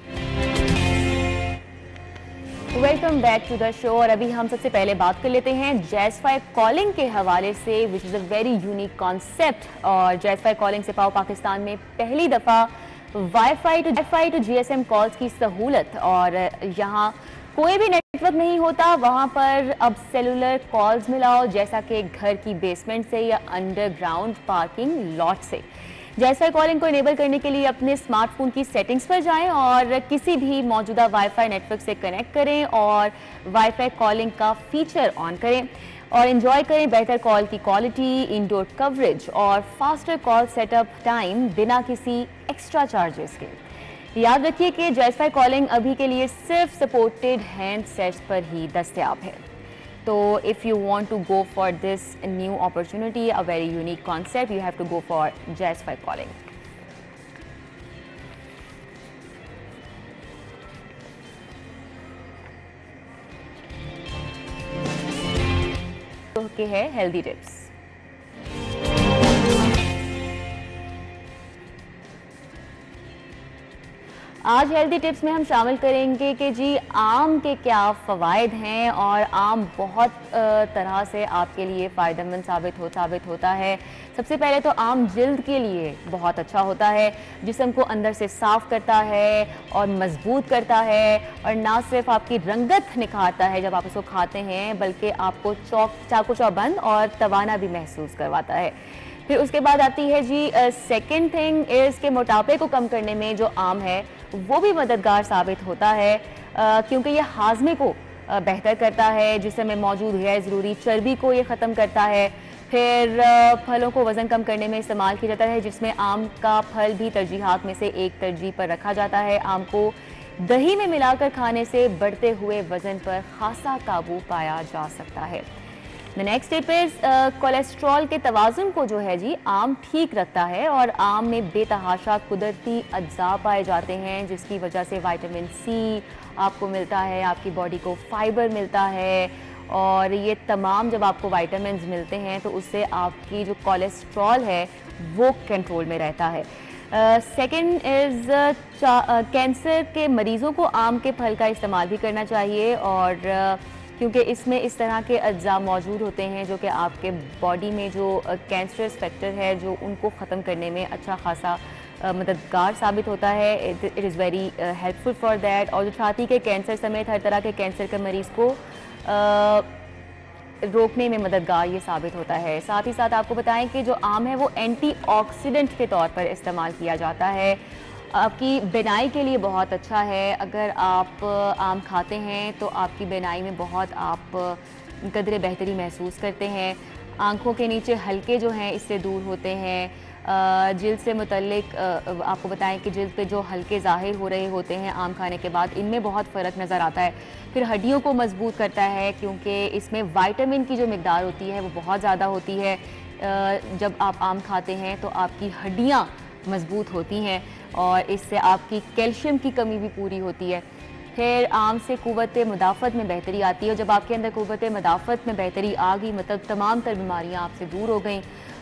Welcome back to the show. और अभी हम सबसे पहले बात कर लेते हैं जैज़-5 कॉलिंग के हवाले से, which is a very unique concept. और जैज़-5 कॉलिंग से पाकिस्तान में पहली दफ़ा वाईफाई टू GSM कॉल्स की सहूलत, और यहाँ कोई भी नेटवर्क नहीं होता, वहाँ पर अब सेलुलर कॉल्स मिलाओ, जैसा कि घर की बेसमेंट से या अंडरग्राउंड पार्किंग लॉट से। जैज़-5 कॉलिंग को इनेबल करने के लिए अपने स्मार्टफोन की सेटिंग्स पर जाएं और किसी भी मौजूदा वाईफाई नेटवर्क से कनेक्ट करें और वाईफाई कॉलिंग का फीचर ऑन करें और एंजॉय करें बेहतर कॉल की क्वालिटी, इंडोर कवरेज और फास्टर कॉल सेटअप टाइम बिना किसी एक्स्ट्रा चार्जेस के। याद रखिए कि जैज़-5 कॉलिंग अभी के लिए सिर्फ सपोर्टेड हैंडसेट्स पर ही दस्तयाब है। तो if you want to go for this new opportunity, a very unique concept, you have to go for Jazz-5 calling. तो के है हेल्दी टिप्स। आज हेल्दी टिप्स में हम शामिल करेंगे कि जी आम के क्या फ़वाइद हैं, और आम बहुत तरह से आपके लिए फ़ायदेमंद साबित होता है। सबसे पहले तो आम जिल्द के लिए बहुत अच्छा होता है, जिस्म को अंदर से साफ़ करता है और मजबूत करता है, और ना सिर्फ आपकी रंगत निखारता है जब आप इसको खाते हैं, बल्कि आपको चाकू चौबंद और तवाना भी महसूस करवाता है। फिर उसके बाद आती है जी सेकेंड थिंग इज़ के मोटापे को कम करने में जो आम है वो भी मददगार साबित होता है, क्योंकि ये हाजमे को बेहतर करता है, जिसमें में मौजूद गैर ज़रूरी चर्बी को ये ख़त्म करता है। फिर फलों को वज़न कम करने में इस्तेमाल किया जाता है, जिसमें आम का फल भी तरजीहात में से एक तरजीह पर रखा जाता है। आम को दही में मिलाकर खाने से बढ़ते हुए वज़न पर खासा काबू पाया जा सकता है। The next tip is cholesterol के तवाज़ुन को जो है जी आम ठीक रखता है, और आम में बेतहाशा कुदरती अज्जा पाए जाते हैं, जिसकी वजह से विटामिन C आपको मिलता है, आपकी बॉडी को फाइबर मिलता है, और ये तमाम जब आपको विटामिन्स मिलते हैं तो उससे आपकी जो कोलेस्ट्रॉल है वो कंट्रोल में रहता है। सेकंड इज़ कैंसर के मरीज़ों को आम के फल का इस्तेमाल भी करना चाहिए, और क्योंकि इसमें इस तरह के अज्जा मौजूद होते हैं जो कि आपके बॉडी में जो कैंसरस फैक्टर है जो उनको ख़त्म करने में अच्छा खासा मददगार साबित होता है। It is very helpful for that. और जो छाती के कैंसर समेत हर तरह के कैंसर के मरीज़ को रोकने में मददगार ये साबित होता है। साथ ही साथ आपको बताएं कि जो आम है वो एंटीऑक्सीडेंट के तौर पर इस्तेमाल किया जाता है, आपकी बिनाई के लिए बहुत अच्छा है। अगर आप आम खाते हैं तो आपकी बिनाई में बहुत आप कदरे बेहतरी महसूस करते हैं। आंखों के नीचे हल्के जो हैं इससे दूर होते हैं। जिल्द से मुतल्लिक आपको बताएं कि जिल्द पे जो हल्के ज़ाहिर हो रहे होते हैं आम खाने के बाद, इनमें बहुत फ़र्क नज़र आता है। फिर हड्डियों को मजबूत करता है क्योंकि इसमें विटामिन की जो मिकदार होती है वो बहुत ज़्यादा होती है। जब आप आम खाते हैं तो आपकी हड्डियाँ मजबूत होती हैं और इससे आपकी कैल्शियम की कमी भी पूरी होती है। फिर आम से क़ुव्वत मुदाफ़त में बेहतरी आती है, और जब आपके अंदर क़ुव्वत मुदाफ़त में बेहतरी आ गई मतलब तमाम तर बीमारियाँ आपसे दूर हो गई।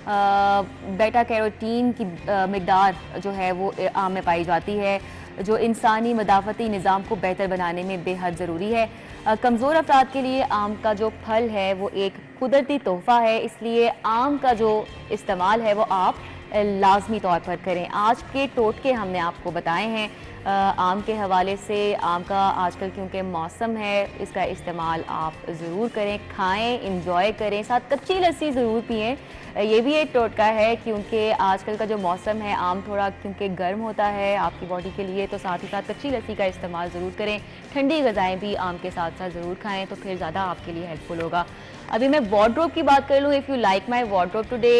बेटा कैरोटीन की मिकदार जो है वो आम में पाई जाती है जो इंसानी मदाफ़ती निज़ाम को बेहतर बनाने में बेहद ज़रूरी है। कमज़ोर अफराद के लिए आम का जो फल है वो एक कुदरती तोहफ़ा है, इसलिए आम का जो इस्तेमाल है वो आप लाजमी तौर पर करें। आज के टोटके हमने आपको बताए हैं आम के हवाले से। आम का आजकल क्योंकि मौसम है, इसका इस्तेमाल आप ज़रूर करें, खाएं, इंजॉय करें, साथ कच्ची लस्सी ज़रूर पिएं। ये भी एक टोटका है क्योंकि आजकल का जो मौसम है आम थोड़ा क्योंकि गर्म होता है आपकी बॉडी के लिए, तो साथ ही साथ कच्ची लस्सी का इस्तेमाल ज़रूर करें। ठंडी ग़िज़ाएँ भी आम के साथ साथ ज़रूर खाएँ तो फिर ज़्यादा आपके लिए हेल्पफुल होगा। अभी मैं वार्डरोब की बात कर लूँ, if you like my wardrobe today,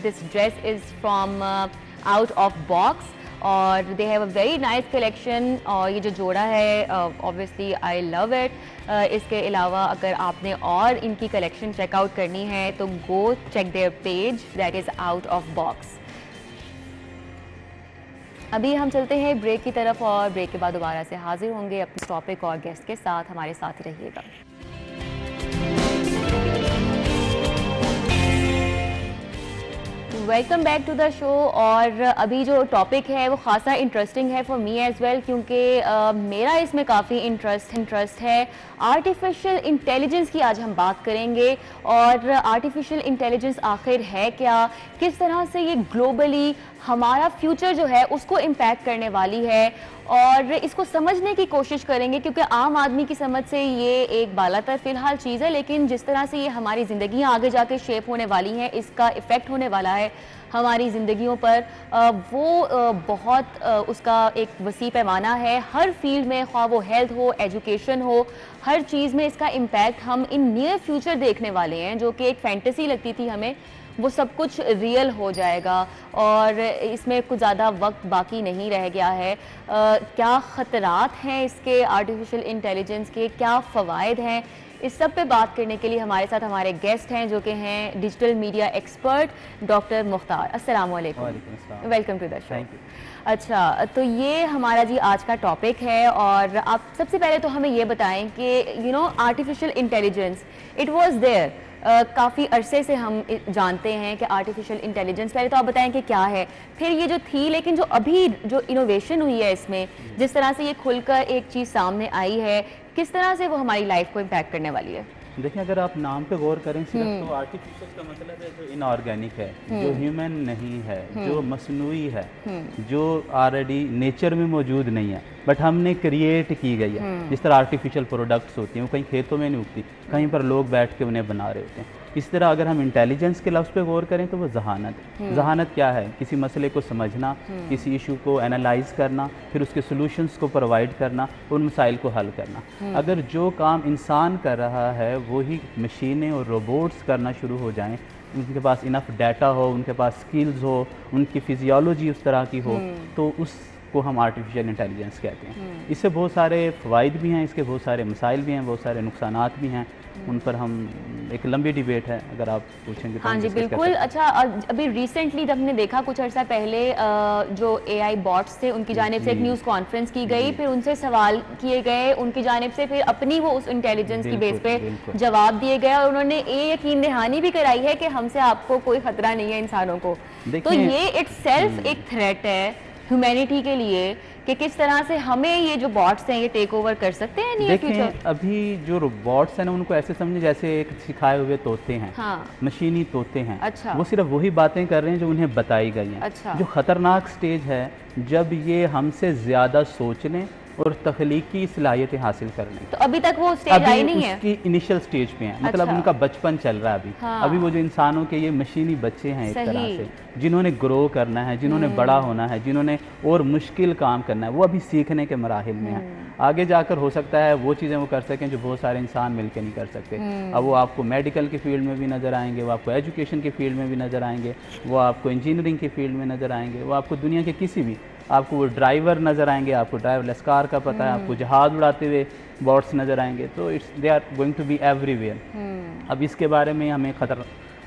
this dress is from out of box और they have a very nice collection. और ये जो जोड़ा है ऑब्वियसली आई लव इट। इसके अलावा अगर आपने और इनकी कलेक्शन चेकआउट करनी है तो go check their page that is out of box. अभी हम चलते हैं ब्रेक की तरफ और ब्रेक के बाद दोबारा से हाजिर होंगे अपने टॉपिक और गेस्ट के साथ। हमारे साथ ही रहिएगा। Welcome back to the show. और अभी जो टॉपिक है वो खासा इंटरेस्टिंग है फॉर मी एज़ वेल, क्योंकि मेरा इसमें काफ़ी इंटरेस्ट है। आर्टिफिशियल इंटेलिजेंस की आज हम बात करेंगे, और आर्टिफिशियल इंटेलिजेंस आखिर है क्या, किस तरह से ये ग्लोबली हमारा फ्यूचर जो है उसको इम्पैक्ट करने वाली है, और इसको समझने की कोशिश करेंगे क्योंकि आम आदमी की समझ से ये एक बालातर फ़िलहाल चीज़ है, लेकिन जिस तरह से ये हमारी ज़िंदगियाँ आगे जाके शेप होने वाली हैं, इसका इफ़ेक्ट होने वाला है हमारी ज़िंदगियों पर, वो बहुत उसका एक वसी पैमाना है। हर फील्ड में, ख्वाह वो हेल्थ हो, एजुकेशन हो, हर चीज़ में इसका इम्पैक्ट हम इन नियर फ्यूचर देखने वाले हैं, जो कि एक फैंटेसी लगती थी हमें, वो सब कुछ रियल हो जाएगा और इसमें कुछ ज़्यादा वक्त बाकी नहीं रह गया है। क्या ख़तरात हैं इसके, आर्टिफिशियल इंटेलिजेंस के क्या फ़वाइद हैं, इस सब पे बात करने के लिए हमारे साथ हमारे गेस्ट हैं जो कि हैं digital media expert doctor Mukhtar. अस्सलाम वालेकुम, वेलकम टू द शो। अच्छा, तो ये हमारा जी आज का टॉपिक है, और आप सबसे पहले तो हमें ये बताएं कि artificial intelligence it was there, काफ़ी अरसे से हम जानते हैं कि आर्टिफिशियल इंटेलिजेंस, पहले तो आप बताएं कि क्या है, फिर ये जो थी, लेकिन जो अभी जो इनोवेशन हुई है इसमें, जिस तरह से ये खुलकर एक चीज़ सामने आई है, किस तरह से वो हमारी लाइफ को इम्पैक्ट करने वाली है। देखिए, अगर आप नाम पे गौर करें सिर्फ, तो आर्टिफिशियल का मतलब है जो इनऑर्गेनिक है, जो ह्यूमन नहीं है, जो मसनूई है, जो ऑलरेडी नेचर में मौजूद नहीं है बट हमने क्रिएट की गई है। जिस तरह आर्टिफिशियल प्रोडक्ट्स होती हैं वो कहीं खेतों में नहीं उगती, कहीं पर लोग बैठ के उन्हें बना रहे होते हैं। इस तरह अगर हम इंटेलिजेंस के लफ्ज़ पे गौर करें तो वो जहानत क्या है, किसी मसले को समझना, किसी इशू को एनालाइज करना, फिर उसके सॉल्यूशंस को प्रोवाइड करना, उन मसाइल को हल करना। अगर जो काम इंसान कर रहा है वही मशीनें और रोबोट्स करना शुरू हो जाएं, उनके पास इनफ डाटा हो, उनके पास स्किल्स हो, उनकी फिजियोलॉजी उस तरह की हो, तो उस को हम आर्टिफिशियल इंटेलिजेंस कहते हैं। इससे बहुत सारे फ़वाइद भी हैं, इसके बहुत सारे मसाइल भी हैं, बहुत सारे नुकसानात भी हैं। उन पर हम एक लंबी डिबेट है, अगर आप पूछेंगे तो हाँ जी बिल्कुल। अच्छा, अभी रिसेंटली जब हमने देखा कुछ अर्सा पहले जो AI बॉट्स थे उनकी जानिब से एक न्यूज़ कॉन्फ्रेंस की गई, फिर उनसे सवाल किए गए उनकी जानिब से, फिर अपनी वो उस इंटेलिजेंस की बेस पे जवाब दिए गए और उन्होंने ये यकीन दहानी भी कराई है कि हमसे आपको कोई खतरा नहीं है इंसानों को। तो ये इट्सेल्फ एक थ्रेट है ह्यूमैनिटी के लिए कि किस तरह से हमें ये जो बॉट्स हैं ये टेक ओवर कर सकते हैं नियर फ्यूचर। देखें, अभी जो रोबोट्स हैं ना उनको ऐसे समझे जैसे एक सिखाए हुए तोते हैं। हाँ। मशीनी तोते हैं। अच्छा। वो सिर्फ वही बातें कर रहे हैं जो उन्हें बताई गई हैं। अच्छा। जो ख़तरनाक स्टेज है जब ये हमसे ज़्यादा सोचने और तख्लीकी सलाहियतें हासिल करने। तो अभी तक वो स्टेज आई नहीं है? उसकी इनिशियल स्टेज पे है, मतलब अच्छा। उनका बचपन चल रहा है अभी। हाँ। अभी वो जो इंसानों के ये मशीनी बच्चे हैं एक तरह से, जिन्होंने ग्रो करना है, जिन्होंने बड़ा होना है, जिन्होंने और मुश्किल काम करना है, वो अभी सीखने के मराहिल में है। आगे जाकर हो सकता है वो चीज़ें वो कर सकें जो बहुत सारे इंसान मिलकर नहीं कर सकते। अब वो आपको मेडिकल की फील्ड में भी नज़र आएंगे, वो आपको एजुकेशन की फील्ड में भी नज़र आएंगे, वो आपको इंजीनियरिंग की फील्ड में नज़र आएंगे, वो आपको दुनिया के किसी भी, आपको वो ड्राइवर नज़र आएंगे, आपको ड्राइवरलेस कार का पता है, आपको जहाज़ उड़ाते हुए बॉट्स नज़र आएंगे। तो it's they are going to be everywhere. अब इसके बारे में हमें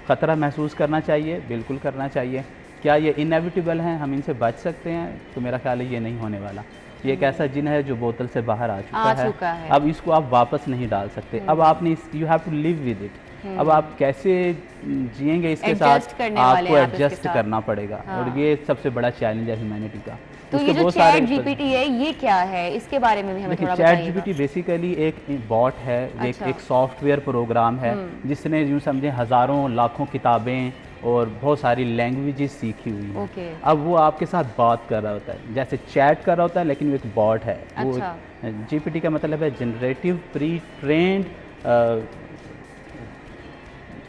ख़तरा महसूस करना चाहिए, बिल्कुल करना चाहिए। क्या ये इनएविटेबल हैं, हम इनसे बच सकते हैं? तो मेरा ख्याल है ये नहीं होने वाला। ये एक ऐसा जिन है जो बोतल से बाहर आ चुका है। अब इसको आप वापस नहीं डाल सकते। अब आपने you have to live with it. अब आप कैसे जिएंगे इसके साथ, आपको एडजस्ट करना पड़ेगा। और ये सबसे बड़ा चैलेंज है ह्यूमैनिटी का। तो ये जो चैट जीपीटी है ये क्या है, इसके बारे में भी हमें थोड़ा बताइएगा। चैट जीपीटी बेसिकली एक बॉट है, एक सॉफ्टवेयर प्रोग्राम है जिसने यूँ समझे हज़ारों लाखों किताबें और बहुत सारी लैंग्वेजेस सीखी हुई है। अब वो आपके साथ बात कर रहा होता है, जैसे चैट कर रहा होता है, लेकिन वो एक बॉट है। वो जीपीटी का मतलब है जनरेटिव प्री ट्रेंड,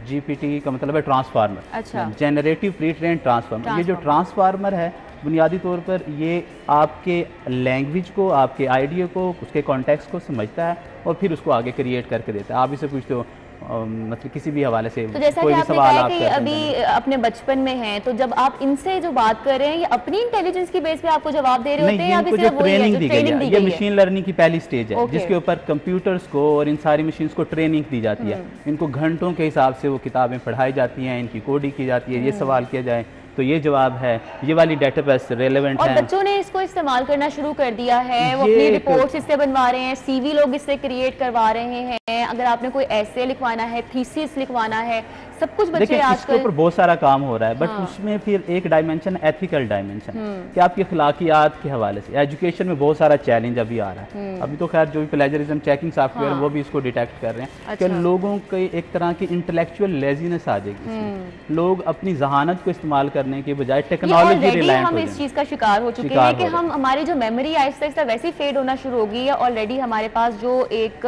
जीपीटी का मतलब है ट्रांसफार्मर। अच्छा। Generative pre trend transformer. ये जो ट्रांसफार्मर है बुनियादी तौर पर ये आपके लैंग्वेज को, आपके आइडिया को, उसके कॉन्टेक्स्ट को समझता है और फिर उसको आगे क्रिएट करके देता है। आप इसे पूछते हो मतलब किसी भी हवाले से, तो जैसा कोई कि भी आपने सवाल कहा आप कि अभी अपने बचपन में हैं, तो जब आप इनसे जो बात कर रहे हैं ये अपनी इंटेलिजेंस की बेस पे आपको जवाब दे रहे होते हैं या फिर सिर्फ ट्रेनिंग दी गई है? ये मशीन लर्निंग की पहली स्टेज है जिसके ऊपर कंप्यूटर्स को और इन सारी मशीन्स को ट्रेनिंग दी जाती है। इनको घंटों के हिसाब से वो किताबें पढ़ाई जाती हैं, इनकी कोडिंग की जाती है। ये सवाल किया जाए तो ये जवाब है, ये वाली डेटाबेस रेलेवेंट है। और बच्चों ने इसको इस्तेमाल करना शुरू कर दिया है, वो अपनी रिपोर्ट्स इससे बनवा रहे हैं, सीवी लोग इससे क्रिएट करवा रहे हैं। अगर आपने कोई ऐसे लिखवाना है, थीसिस लिखवाना है, सब कुछ बच्चे आजकल इसके ऊपर बहुत सारा काम हो रहा है। बट उसमें फिर एक डायमेंशन एथिकल डायमेंशन कि आपकी अखलाकियात के हवाले से एजुकेशन में बहुत सारा चैलेंज अभी आ रहा है। अभी तो खैर जो भी प्लेजरिज्म चेकिंग सॉफ्टवेयर वो भी इसको डिटेक्ट कर रहे हैं कि लोगों के एक तरह की इंटेलेक्चुअल लेजीनेस आ जाएगी। लोग अपनी जहानत को इस्तेमाल करने के बजाय टेक्नोलॉजी रिलायंट हम इस चीज़ का शिकार हो चुके हैं कि हम हमारी जो मेमोरी आहिस्ता आहिस्ता वैसे ही फेड होना शुरू हो गई है। ऑलरेडी हमारे पास जो एक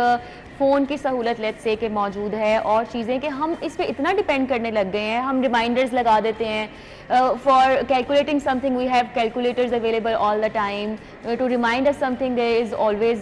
फ़ोन की सहूलत लेट्स से के मौजूद है और चीज़ें कि हम इस पे इतना डिपेंड करने लग गए हैं। हम रिमाइंडर्स लगा देते हैं for calculating something, we have calculators available all the time to remind us something, there is always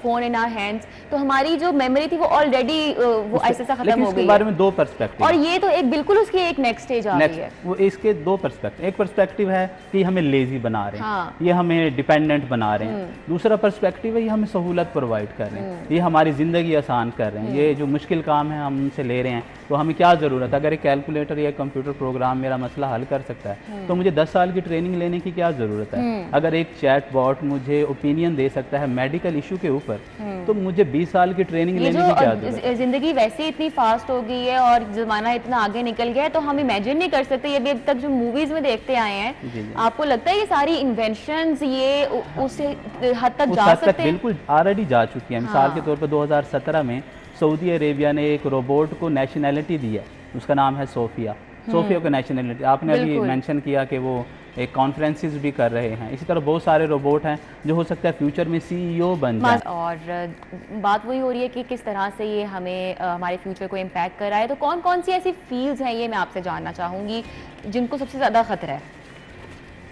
phone in our hands. तो हमारी जो मेमोरी थी वो ऑलरेडी वो ऐसे सा खत्म हो गई है। बारे में दो पर्सपेक्टिव, और ये तो एक बिल्कुल उसकी एक नेक्स्ट स्टेज आ रही है। वो इसके दो पर्सपेक्टिव, एक पर्सपेक्टिव है कि हमें लेजी बना रहे हैं, ये हमें डिपेंडेंट बना रहे हैं। दूसरा पर्सपेक्टिव है ये हमें सहूलत प्रोवाइड कर रहे हैं, ये हमारी ज़िंदगी आसान कर रहे हैं। ये जो मुश्किल काम है हम उनसे ले रहे हैं, तो हमें क्या ज़रूरत है? अगर एक कैलकुलेटर या कंप्यूटर प्रोग्राम मेरा मसला हल कर सकता है तो मुझे 10 साल की ट्रेनिंग लेने की क्या ज़रूरत है? अगर एक चैट बॉट मुझे ओपिनियन दे सकता है मेडिकल इशू के ऊपर, तो मुझे 20 साल की ट्रेनिंग लेने की क्या ज़रूरत है? ज़िंदगी वैसे इतनी फास्ट हो गई है और ज़माना इतना आगे निकल गया है, तो हम इमेजिन नहीं कर सकते। ये भी अब तक जो मूवीज़ में देखते आए हैं, आपको लगता है ये सारी इन्वेंशंस ये उस हद तक जा सकते हैं? बिल्कुल ऑलरेडी जा चुकी है। मिसाल के तौर पर 2017 में सऊदी अरेबिया ने एक रोबोट को नेशनैलिटी दी है, उसका नाम है सोफिया। सोफिया को नेशनैलिटी, आपने अभी मेंशन किया कि वो एक कॉन्फ्रेंसेस भी कर रहे हैं। इसी तरह बहुत सारे रोबोट हैं जो हो सकता है फ्यूचर में CEO बन जाए। और बात वही हो रही है कि किस तरह से ये हमें हमारे फ्यूचर को इम्पैक्ट कर रहा है। तो कौन कौन सी ऐसी फील्ड्स हैं, ये मैं आपसे जानना चाहूँगी, जिनको सबसे ज़्यादा ख़तरा है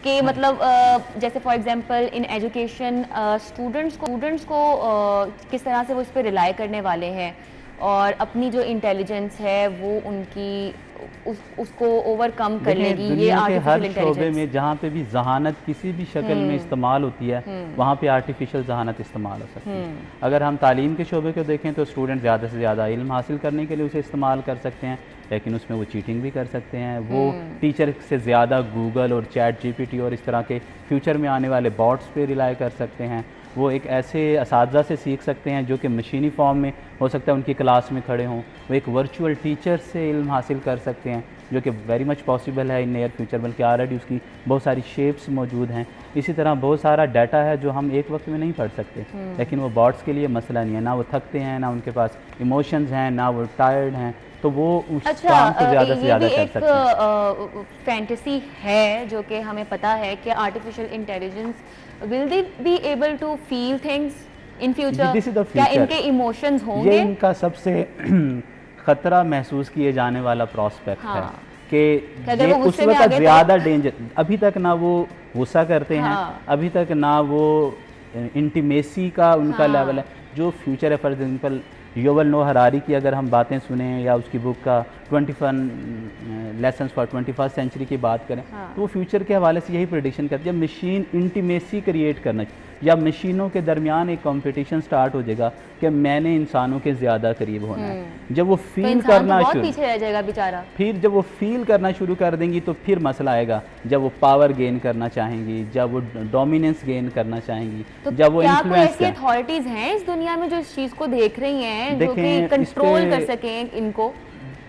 कि मतलब जैसे for example in education students को किस तरह से वो इस पर रिलाई करने वाले हैं और अपनी जो इंटेलिजेंस है वो उसको ओवरकम कर देखिए, लेगी ये दुनिया के हर आर्टिफिशियल शोबे इंटेलिजेंस? में जहाँ पे भी जहानत किसी भी शक्ल में इस्तेमाल होती है, वहाँ पे आर्टिफिशियल जहानत इस्तेमाल हो सकती है। अगर हम तालीम के शोबे को देखें तो स्टूडेंट ज़्यादा से ज़्यादा इल्म हासिल करने के लिए उसे इस्तेमाल कर सकते हैं, लेकिन उसमें वो चीटिंग भी कर सकते हैं। वो टीचर से ज़्यादा गूगल और चैट जीपीटी और इस तरह के फ्यूचर में आने वाले बॉट्स पे रिलाई कर सकते हैं। वो एक ऐसे असातिज़ा से सीख सकते हैं जो कि मशीनी फॉर्म में हो सकता है उनकी क्लास में खड़े हों। वो एक वर्चुअल टीचर से इल्म हासिल कर सकते हैं, जो कि वेरी मच पॉसिबल है इन नियर फ्यूचर, बल्कि ऑलरेडी उसकी बहुत सारी शेप्स मौजूद हैं। इसी तरह बहुत सारा डाटा है जो हम एक वक्त में नहीं पढ़ सकते, लेकिन वो बॉट्स के लिए मसला नहीं है। ना वो थकते हैं, ना उनके पास इमोशंस हैं, ना वो टायर्ड हैं, तो वो उस काम को ज़्यादा से ज़्यादा कर सकते हैं। फैंटेसी है जो कि हमें पता है कि artificial intelligence will they be able to feel things in future? This is the क्या फ्यूचर। इनके इमोशंस ये होंगे? इनका सबसे खतरा महसूस किए जाने वाला प्रोस्पेक्ट है कि अगर ये वो उस गुस्से में आ वक्त गए तो? ज़्यादा डेंजर। अभी तक ना वो गुस्सा करते हैं, अभी तक ना वो इंटीमेसी का उनका लेवल है। जो फ्यूचर है, for example Yuval Noh Harari की अगर हम बातें सुने या उसकी बुक का 21 लेसन्स फॉर 21st सेंचुरी की बात करें, तो वो फ्यूचर के हवाले से यही प्रेडिक्शन करती है। जब मशीन इंटीमेसी क्रिएट करना, या मशीनों के दरमियान एक कंपटीशन स्टार्ट हो जाएगा कि मैंने इंसानों के ज़्यादा करीब होना है, जब वो फील तो करना बहुत शुरू, पीछे रह जाएगा बेचारा। फिर जब वो फील करना शुरू कर देंगी तो फिर मसला आएगा। जब वो पावर गेन करना चाहेंगी, जब वो डोमिनेंस गेन करना चाहेंगी, तो जब वो क्या कोई इन्फ्लुएंस ऐसी अथॉरिटीज हैं इस दुनिया में जो इस चीज़ को देख रही हैं, जो कि देखें, कंट्रोल इस कर पे- सकें इनको?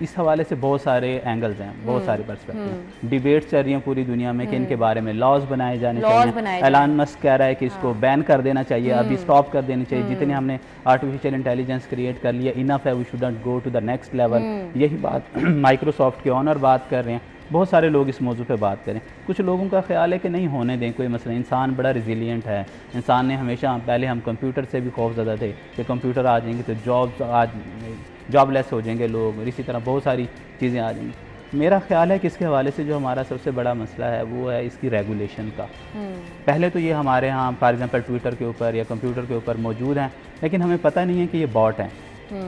इस हवाले से बहुत सारे एंगल्स हैं, बहुत सारे पर्सपेक्टिव। डिबेट्स चल रही हैं पूरी दुनिया में कि इनके बारे में लॉज बनाए जाने चाहिए। एलन मस्क कह रहा है कि इसको बैन कर देना चाहिए, अभी स्टॉप कर देनी चाहिए। जितने हमने आर्टिफिशियल इंटेलिजेंस क्रिएट कर लिया, इनफ है, we should not go to the next level. यही बात माइक्रोसॉफ्ट के ऑनर बात कर रहे हैं। बहुत सारे लोग इस मौजू पे बात करें। कुछ लोगों का ख्याल है कि नहीं होने दें, कोई मसला। इंसान बड़ा रिजिलियंट है। इंसान ने हमेशा, पहले हम कंप्यूटर से भी खौफज़दा थे कि कंप्यूटर आ जाएंगे तो जॉबलेस हो जाएंगे लोग, और इसी तरह बहुत सारी चीज़ें आ जाएंगी। मेरा ख्याल है कि इसके हवाले से जो हमारा सबसे बड़ा मसला है वो है इसकी रेगुलेशन का। पहले तो ये हमारे यहाँ फॉर एग्जांपल ट्विटर के ऊपर या कंप्यूटर के ऊपर मौजूद हैं, लेकिन हमें पता नहीं है कि ये बॉट हैं।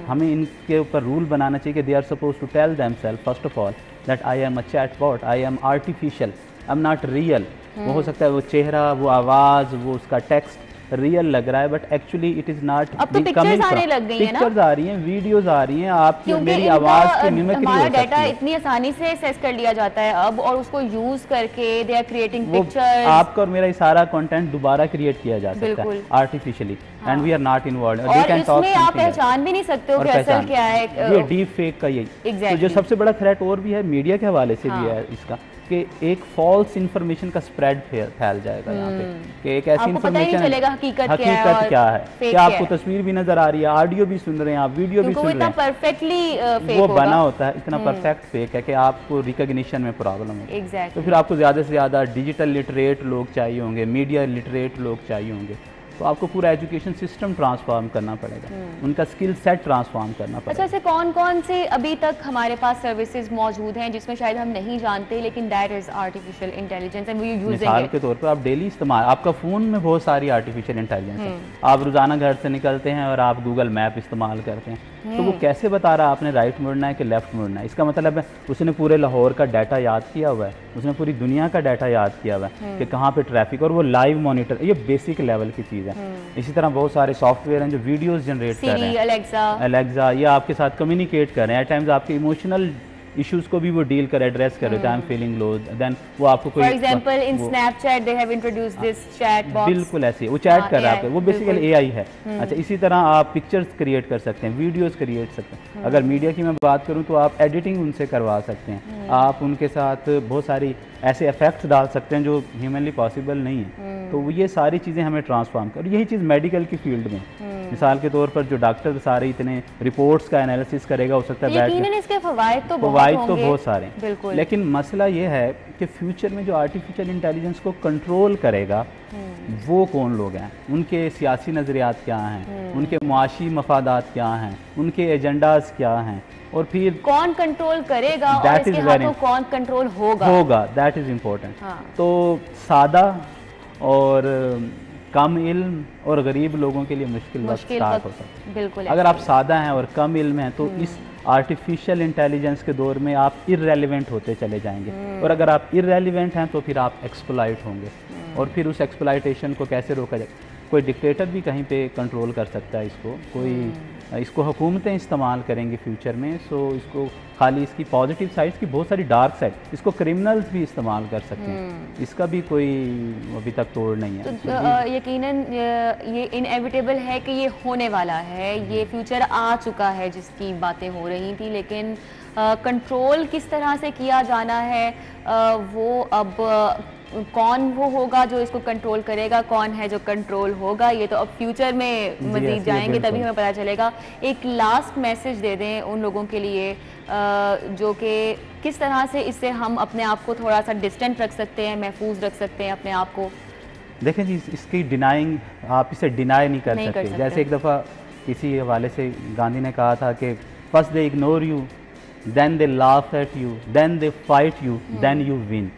हमें इनके ऊपर रूल बनाना चाहिए कि they are suppose to tell themself first of all that I am a chat bot, I am artificial, I am not real. वो हो सकता है वो चेहरा, वो आवाज़, वो उसका टेक्स्ट रियल लग रहा है, but actually it is not. अब तो पिक्चर्स आने लग गई है ना, पिक्चर्स आ रही हैं, वीडियोस आ रही हैं, आपकी और मेरी क्योंकि आवाज़ की मिमिक्री हमारा हो सकती डाटा है। इतनी आसानी से एक्सेस कर लिया जाता है अब, और उसको यूज करके दे आर क्रिएटिंग वो पिक्चर्स। आपका और मेरा ये सारा कंटेंट दोबारा क्रिएट किया जा सकता है बिल्कुल। Artificially, and we are not involve. और इसमें आप पहचान भी नहीं सकते हो कि असल क्या है। ये डीप फेक का यही तो जो सबसे बड़ा थ्रेट और भी है मीडिया के हवाले से भी है इसका, कि एक फॉल्स इंफॉर्मेशन का स्प्रेड फैल जाएगा यहाँ पे, कि एक ऐसी इंफॉर्मेशन हकीकत क्या है कि आपको तस्वीर भी नजर आ रही है, ऑडियो भी सुन रहे हैं आप, वीडियो भी सुन रहे हैं, परफेक्टली वो बना होता है, इतना परफेक्ट फेक है कि आपको रिकॉग्निशन में प्रॉब्लम है। तो फिर आपको ज़्यादा से ज़्यादा डिजिटल लिटरेट लोग चाहिए होंगे, मीडिया लिटरेट लोग चाहिए होंगे, तो आपको पूरा एजुकेशन सिस्टम ट्रांसफॉर्म करना पड़ेगा, उनका स्किल सेट ट्रांसफॉर्म करना पड़ेगा। अच्छा, ऐसे कौन कौन से अभी तक हमारे पास सर्विसेज मौजूद हैं जिसमें शायद हम नहीं जानते, लेकिन that is artificial intelligence and we using it? मिसाल के तौर पर आप डेली इस्तेमाल, आपका फ़ोन में बहुत सारी आर्टिफिशियल इंटेलिजेंस है, आप रोज़ाना घर से निकलते हैं और आप गूगल मैप इस्तेमाल करते हैं, तो वो कैसे बता रहा है आपने राइट मुड़ना है कि लेफ्ट मुड़ना है? इसका मतलब है उसने पूरे लाहौर का डाटा याद किया हुआ है, उसने पूरी दुनिया का डाटा याद किया हुआ है कि कहाँ पे ट्रैफिक, और वो लाइव मॉनिटर, ये बेसिक लेवल की चीज़ है। इसी तरह बहुत सारे सॉफ्टवेयर हैं जो वीडियोस जनरेट कर रहे हैं, एलेक्सा, या आपके साथ कम्युनिकेट कर रहे हैं, एट टाइम्स आपके इमोशनल इश्यूज को भी वो डील कर एड्रेस कर रहे हैं। I am feeling low, then वो आपको कोई, for example in Snapchat they have introduced this chat box. बिल्कुल ऐसे वो चैट कर रहा है आपको, वो बेसिकली एआई है। अच्छा, इसी तरह आप पिक्चर्स क्रिएट कर सकते हैं, वीडियोस क्रिएट सकते हैं। अगर मीडिया की मैं बात करूं तो आप एडिटिंग उनसे करवा सकते हैं, आप उनके साथ बहुत सारी ऐसे इफेक्ट्स डाल सकते हैं जो ह्यूमनली पॉसिबल नहीं है। तो ये सारी चीज़ें हमें ट्रांसफॉर्म कर, यही चीज़ मेडिकल की फील्ड में, मिसाल के तौर पर जो डॉक्टर सारे इतने रिपोर्ट्स का एनालिसिस करेगा, हो सकता है इसके फवायद तो बहुत सारे, लेकिन मसला ये है कि फ्यूचर में जो आर्टिफिशियल इंटेलिजेंस को कंट्रोल करेगा वो कौन लोग हैं, उनके सियासी नज़रियात क्या हैं, उनके मुआशी मफादात क्या हैं, उनके एजेंडाज क्या हैं, और फिर कौन कंट्रोल करेगा और इसके हाथों कौन कंट्रोल होगा, दैट इज़ इम्पोर्टेंट। तो सादा और कम इल्म और गरीब लोगों के लिए मुश्किल वक्त स्टार्ट हो सकता है। बिल्कुल, अगर आप सादा हैं और कम इल्म हैं तो इस आर्टिफिशियल इंटेलिजेंस के दौर में आप इररेलेवेंट होते चले जाएंगे, और अगर आप इररेलेवेंट हैं तो फिर आप एक्सप्लॉइट होंगे, और फिर उस एक्सप्लॉइटेशन को कैसे रोका जाए? कोई डिक्टेटर भी कहीं पे कंट्रोल कर सकता है इसको, कोई इसको हुकूमतें इस्तेमाल करेंगे फ्यूचर में। सो इसको खाली इसकी पॉजिटिव साइड्स की बहुत सारी डार्क साइड, इसको क्रिमिनल्स भी इस्तेमाल कर सकते हैं, इसका भी कोई अभी तक तोड़ नहीं है। तो यकीनन ये इनएविटेबल है कि ये होने वाला है, ये फ्यूचर आ चुका है जिसकी बातें हो रही थी, लेकिन कंट्रोल किस तरह से किया जाना है वो अब कौन वो होगा जो इसको कंट्रोल करेगा, कौन है जो कंट्रोल होगा, ये तो अब फ्यूचर में मजीद जाएंगे तभी हमें पता चलेगा। एक लास्ट मैसेज दे दें उन लोगों के लिए जो कि किस तरह से इससे हम अपने आप को थोड़ा सा डिस्टेंट रख सकते हैं, महफूज रख सकते हैं अपने आप को। देखें जी, इसकी डिनाइंग, आप इसे डिनाई नहीं कर सकते। जैसे एक दफ़ा किसी हवाले से गांधी ने कहा था कि first they ignore you, then they laugh at you, then they fight you, then you win.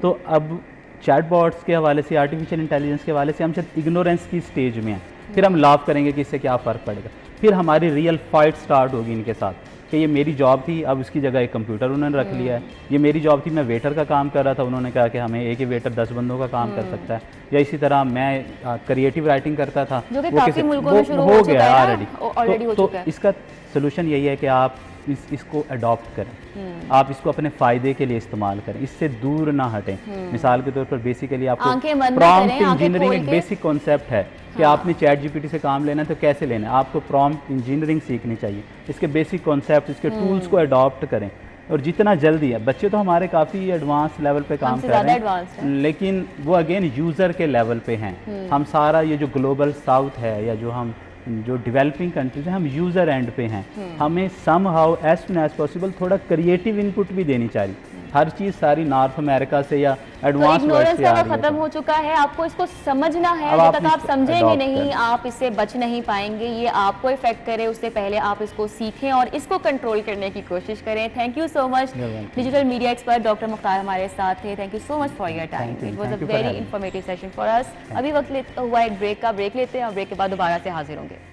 तो अब चैटबॉट्स के हवाले से, आर्टिफिशियल इंटेलिजेंस के हवाले से हम सिर्फ इग्नोरेंस की स्टेज में हैं, फिर हम लाफ करेंगे कि इससे क्या फ़र्क पड़ेगा, फिर हमारी रियल फाइट स्टार्ट होगी इनके साथ कि ये मेरी जॉब थी, अब उसकी जगह एक कंप्यूटर उन्होंने रख लिया है। ये मेरी जॉब थी, मैं वेटर का काम कर रहा था, उन्होंने कहा कि हमें एक ही वेटर 10 बंदों का काम कर सकता है। या इसी तरह मैं क्रिएटिव राइटिंग करता था, जो कि काफी मुल्कों में शुरू हो गया ऑलरेडी। तो इसका सोल्यूशन यही है कि आप इसको अडॉप्ट करें, आप इसको अपने फ़ायदे के लिए इस्तेमाल करें, इससे दूर ना हटें। मिसाल के तौर पर बेसिकली आपको प्रॉम्प्ट इंजीनियरिंग एक बेसिक कॉन्सेप्ट है कि आपने चैट जीपीटी से काम लेना है तो कैसे लेना है, आपको प्रॉम्प्ट इंजीनियरिंग सीखनी चाहिए। इसके बेसिक कॉन्सेप्ट, इसके टूल्स को अडॉप्ट करें, और जितना जल्दी है, बच्चे तो हमारे काफ़ी एडवांस लेवल पे काम कर रहे हैं, लेकिन वो अगेन यूज़र के लेवल पे हैं। हम सारा ये जो ग्लोबल साउथ है या जो डेवलपिंग कंट्रीज हैं, हम यूज़र एंड पे हैं। हमें somehow as soon as possible थोड़ा क्रिएटिव इनपुट भी देनी चाहिए। हर चीज़ सारी नॉर्थ अमेरिका से या एडवांस वर्ल्ड से आ रही है। खत्म हो चुका है, आपको इसको समझना है। जब तक आप समझेंगे नहीं, आप इससे बच नहीं पाएंगे। ये आपको इफेक्ट करे उससे पहले आप इसको सीखें और इसको कंट्रोल करने की कोशिश करें। Thank you so much. Digital media expert doctor Mukhtar हमारे साथ थे। Thank you so much for your time. It was a very informative session for us. अभी वक्त हुआ एक ब्रेक का, ब्रेक लेते हैं और ब्रेक के बाद दोबारा से हाजिर होंगे।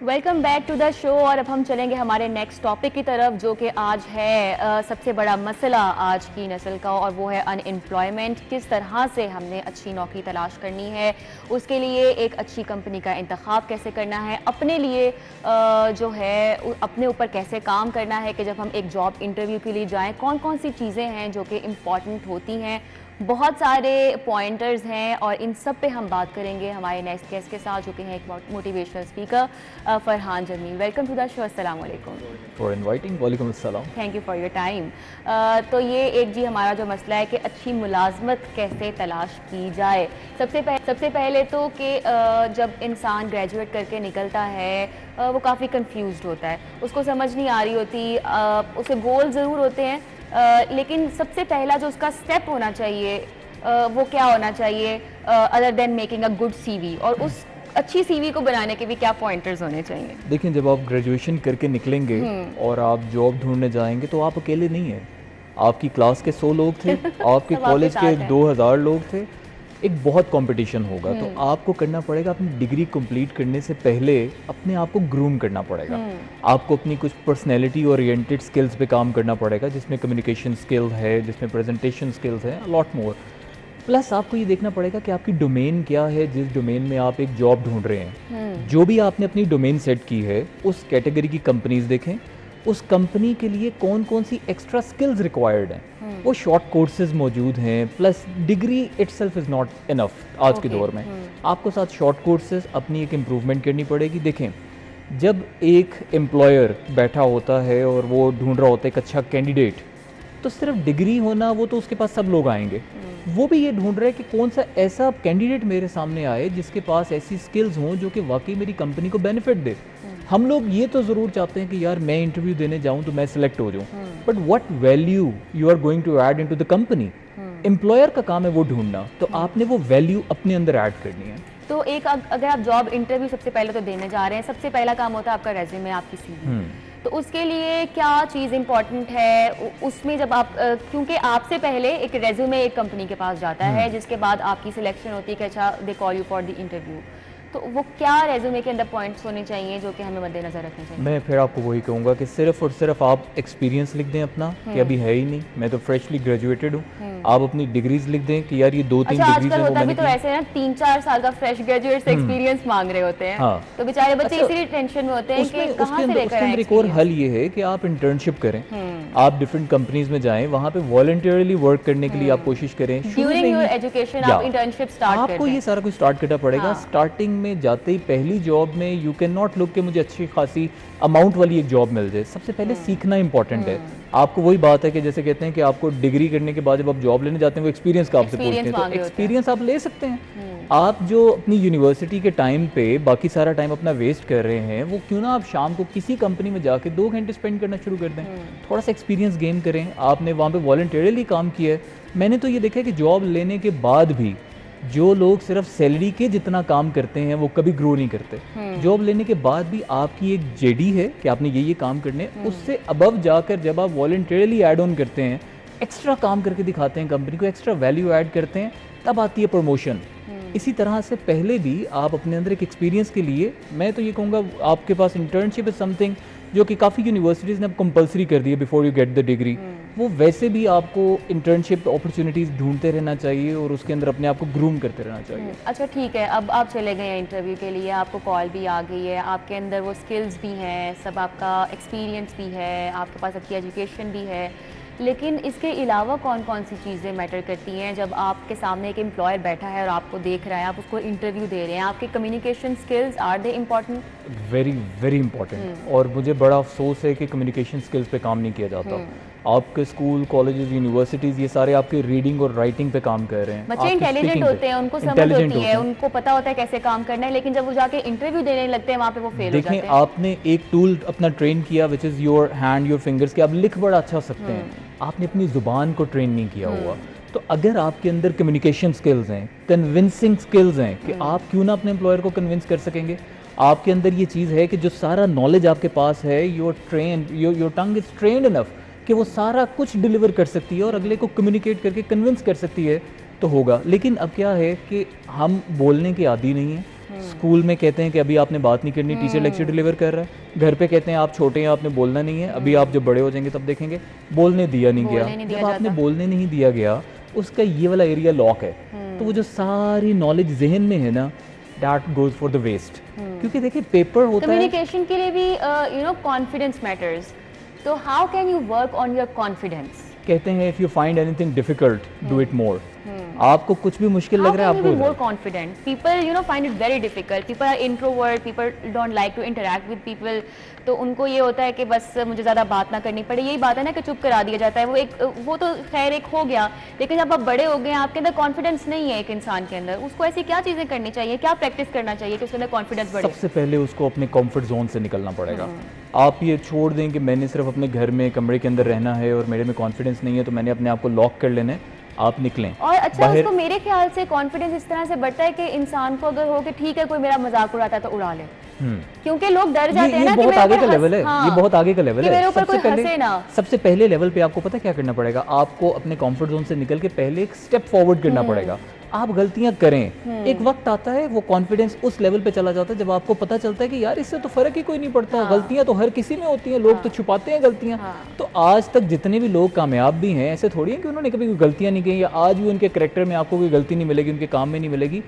Welcome back to the show. और अब हम चलेंगे हमारे नेक्स्ट टॉपिक की तरफ, जो कि आज है सबसे बड़ा मसला आज की नस्ल का, और वो है अनएम्प्लॉयमेंट। किस तरह से हमने अच्छी नौकरी तलाश करनी है, उसके लिए एक अच्छी कंपनी का इंतखाब कैसे करना है, अपने लिए जो है अपने ऊपर कैसे काम करना है कि जब हम एक जॉब इंटरव्यू के लिए जाएँ, कौन कौन सी चीज़ें हैं जो कि इम्पॉर्टेंट होती हैं। बहुत सारे पॉइंटर्स हैं और इन सब पे हम बात करेंगे हमारे नेक्स्ट गेस्ट के साथ, जो कि हैं एक motivational speaker Farhan Jameel. Welcome to the show. अस्सलाम वालेकुम फॉर इनवाइटिंग। वालेकुम अस्सलाम। Thank you for your time. तो ये एक जी हमारा जो मसला है कि अच्छी मुलाजमत कैसे तलाश की जाए। सबसे पहले तो कि जब इंसान ग्रेजुएट करके निकलता है वो काफ़ी कंफ्यूज्ड होता है, उसको समझ नहीं आ रही होती, उसके गोल ज़रूर होते हैं, लेकिन सबसे पहला जो उसका स्टेप होना चाहिए वो क्या होना चाहिए other than making a good CV, और उस अच्छी सीवी को बनाने के भी क्या पॉइंटर्स होने चाहिए? देखिए, जब आप ग्रेजुएशन करके निकलेंगे और आप जॉब ढूंढने जाएंगे तो आप अकेले नहीं हैं। आपकी क्लास के 100 लोग थे, आपके कॉलेज के 2000 लोग थे, एक बहुत कंपटीशन होगा। तो आपको करना पड़ेगा, अपनी डिग्री कंप्लीट करने से पहले अपने आप को ग्रूम करना पड़ेगा। आपको अपनी कुछ पर्सनैलिटी ओरिएंटेड स्किल्स पे काम करना पड़ेगा, जिसमें कम्युनिकेशन स्किल है, जिसमें प्रेजेंटेशन स्किल्स है, लॉट मोर। प्लस आपको ये देखना पड़ेगा कि आपकी डोमेन क्या है, जिस डोमेन में आप एक जॉब ढूंढ रहे हैं। जो भी आपने अपनी डोमेन सेट की है, उस कैटेगरी की कंपनीज देखें, उस कंपनी के लिए कौन कौन सी एक्स्ट्रा स्किल्स रिक्वायर्ड हैं। वो शॉर्ट कोर्सेज मौजूद हैं, plus degree itself is not enough आज के दौर में। आपको साथ शॉर्ट कोर्सेज अपनी एक इम्प्रूवमेंट करनी पड़ेगी। देखें, जब एक एम्प्लॉयर बैठा होता है और वो ढूंढ रहा होता है एक अच्छा कैंडिडेट, तो सिर्फ डिग्री होना वो तो उसके पास सब लोग आएंगे। वो भी ये ढूंढ रहे हैं कि कौन सा ऐसा कैंडिडेट मेरे सामने आए जिसके पास ऐसी स्किल्स हों जो कि वाकई मेरी कंपनी को बेनिफिट दे। हम लोग ये तो ज़रूर चाहते हैं कि यार मैं इंटरव्यू देने जाऊं तो मैं सिलेक्ट हो जाऊं, but what value you are going to add into the company. Employer का काम है वो ढूंढना, तो आपने वो वैल्यू अपने अंदर ऐड करनी है। तो एक अगर आप जॉब इंटरव्यू सबसे पहले तो देने जा रहे हैं, सबसे पहला काम होता है आपका रेज्यूमे, आपकी सीवी। तो उसके लिए क्या चीज़ इम्पॉर्टेंट है उसमें, जब आप क्योंकि आपसे पहले एक रेज्यूमे एक कंपनी के पास जाता है, जिसके बाद आपकी सिलेक्शन होती है कि अच्छा they call you for the interview, तो वो क्या रेज्यूमे के अंदर पॉइंट्स होने चाहिए जो कि हमें मद्देनजर रखने चाहिए? मैं फिर आपको वही कहूँगा कि सिर्फ और सिर्फ आप एक्सपीरियंस लिख दें अपना कि अभी है ही नहीं, मैं तो फ्रेशली ग्रेजुएटेड हूँ। आप अपनी डिग्रीज लिख दें कि यार ये 2-3 अच्छा, डिग्रीज आजकल हैं वो होता भी मैंने तो ऐसे ना 3-4 साल का फ्रेश ग्रेजुएट से एक्सपीरियंस मांग रहे होते हैं। हाँ। तो बेचारे बच्चे अच्छा, इसीलिए टेंशन में होते हैं कि उसके कहाँ से अंदर लेकर आए एक और हल ये है कि आप इंटर्नशिप करें, आप डिफरेंट कंपनीज में जाएं, वहाँ पे वॉलंटियरली वर्क करने के लिए आप कोशिश करें। ड्यूरिंग योर एजुकेशन आप इंटर्नशिप स्टार्ट करें। आपको ये सारा कुछ स्टार्ट करना पड़ेगा। स्टार्टिंग में जाते ही पहली जॉब में यू कैन नॉट लुक कि मुझे अच्छी खासी अमाउंट वाली एक जॉब मिल जाए। सबसे पहले सीखना इंपॉर्टेंट है। आपको वही बात है कि जैसे कहते हैं कि आपको डिग्री करने के बाद जब आप जॉब लेने जाते हैं वो एक्सपीरियंस का आपसे पूछते हैं, तो एक्सपीरियंस आप ले सकते हैं। आप जो अपनी यूनिवर्सिटी के टाइम पे बाकी सारा टाइम अपना वेस्ट कर रहे हैं, वो क्यों ना आप शाम को किसी कंपनी में जाके 2 घंटे स्पेंड करना शुरू कर दें, थोड़ा सा एक्सपीरियंस गेन करें। आपने वहाँ पे वॉलंटियरली काम किया है। मैंने तो ये देखा है कि जॉब लेने के बाद भी जो लोग सिर्फ सैलरी के जितना काम करते हैं वो कभी ग्रो नहीं करते। जॉब लेने के बाद भी आपकी एक जेडी है कि आपने ये काम करने, उससे अबव जाकर जब आप वॉलंटियरली ऐड ऑन करते हैं, एक्स्ट्रा काम करके दिखाते हैं कंपनी को, एक्स्ट्रा वैल्यू ऐड करते हैं, तब आती है प्रमोशन। इसी तरह से पहले भी आप अपने अंदर एक एक्सपीरियंस के लिए, मैं तो ये कहूँगा आपके पास इंटर्नशिप इज समथिंग जो कि काफ़ी यूनिवर्सिटीज़ ने अब कंपलसरी कर दी है before you get the degree. वो वैसे भी आपको इंटर्नशिप अपॉर्चुनिटीज़ ढूंढते रहना चाहिए और उसके अंदर अपने आप को ग्रूम करते रहना चाहिए। अच्छा ठीक है, अब आप चले गए हैं इंटरव्यू के लिए, आपको कॉल भी आ गई है, आपके अंदर वो स्किल्स भी हैं, सब आपका एक्सपीरियंस भी है, आपके पास आपकी एजुकेशन भी है, लेकिन इसके अलावा कौन कौन सी चीज़ें मैटर करती हैं जब आपके सामने एक एम्प्लॉयर बैठा है और आपको देख रहा है, आप उसको इंटरव्यू दे रहे हैं? आपके communication skills are they important? Very very important. और मुझे बड़ा अफसोस है कि कम्युनिकेशन स्किल्स पे काम नहीं किया जाता। आपके स्कूल, कॉलेजेस, यूनिवर्सिटीज़ ये सारे आपके रीडिंग और राइटिंग पे काम कर रहे हैं। बच्चे इंटेलिजेंट होते हैं, उनको समझ होती है, उनको पता होता है कैसे काम करना है, लेकिन जब वो जाके इंटरव्यू देने लगते हैं वहाँ पे वो फेल हो जाते हैं। देखें, आपने एक टूल अपना ट्रेन किया which is your hand, your fingers, कि आप लिख बड़ा अच्छा सकते हैं, आपने अपनी ज़ुबान को ट्रेन नहीं किया हुआ। तो अगर आपके अंदर कम्युनिकेशन स्किल्स हैं, कन्विंसिंग स्किल्स हैं कि आप क्यों ना अपने एम्प्लॉयर को कन्विंस कर सकेंगे, आपके अंदर ये चीज़ है कि जो सारा नॉलेज आपके पास है, your tongue is trained enough कि वो सारा कुछ डिलीवर कर सकती है और अगले को कम्युनिकेट करके कन्विंस कर सकती है, तो होगा। लेकिन अब क्या है कि हम बोलने के आदी नहीं हैं। स्कूल में कहते हैं कि अभी आपने बात नहीं करनी, टीचर लेक्चर डिलीवर कर रहा है। घर पे कहते हैं आप छोटे हैं, आपने बोलना नहीं है, अभी आप जब बड़े हो जाएंगे तब देखेंगे। बोलने दिया नहीं गया, जब आपने बोलने नहीं दिया गया, उसका ये वाला एरिया लॉक है, तो वो जो सारी नॉलेज जहन में है ना, that goes for the waste. क्योंकि देखिए पेपर होता है, कम्युनिकेशन के लिए भी यू नो कॉन्फिडेंस मैटर्स, तो how can you work on your confidence? कहते हैं if you find anything difficult do it more. आपको कुछ भी मुश्किल लग रहा है, आपको more confident people you know find it very difficult, people are introvert, people don't like to interact with people, तो उनको ये होता है कि बस मुझे ज़्यादा बात ना करनी पड़े। यही बात है ना कि चुप करा दिया जाता है, वो तो खैर एक हो गया, लेकिन जब आप बड़े हो गए, आपके अंदर कॉन्फिडेंस नहीं है एक इंसान के अंदर, उसको ऐसी क्या चीज़ें करनी चाहिए, क्या प्रैक्टिस करना चाहिए कि उसके अंदर कॉन्फिडेंस बढ़े? सबसे पहले उसको अपने कंफर्ट जोन से निकलना पड़ेगा। आप ये छोड़ दें कि मैंने सिर्फ अपने घर में कमरे के अंदर रहना है और मेरे में कॉन्फिडेंस नहीं है तो मैंने अपने आप को लॉक कर लेना है। आप निकलें। और अच्छा, उसको मेरे ख्याल से कॉन्फिडेंस इस तरह से बढ़ता है कि इंसान को अगर हो कि ठीक है कोई मेरा मजाक उड़ाता है तो उड़ा ले, क्योंकि लोग डर जाते हैं ना कि बहुत आगे का लेवल है। हाँ, ये बहुत आगे का लेवल है। सबसे पहले लेवल पे आपको पता क्या करना पड़ेगा, आपको अपने कंफर्ट जोन से निकल के पहले एक स्टेप फॉरवर्ड करना पड़ेगा। आप गलतियां करें, एक वक्त आता है वो कॉन्फिडेंस उस लेवल पे चला जाता है जब आपको पता चलता है कि यार इससे तो फर्क ही कोई नहीं पड़ता। गलतियां तो हर किसी में होती हैं, लोग तो छुपाते हैं गलतियां। तो आज तक जितने भी लोग कामयाब भी हैं, ऐसे थोड़ी है कि उन्होंने कभी कोई गलतियां नहीं की, या आज भी उनके कैरेक्टर में आपको कोई गलती नहीं मिलेगी, उनके काम में नहीं मिलेगी।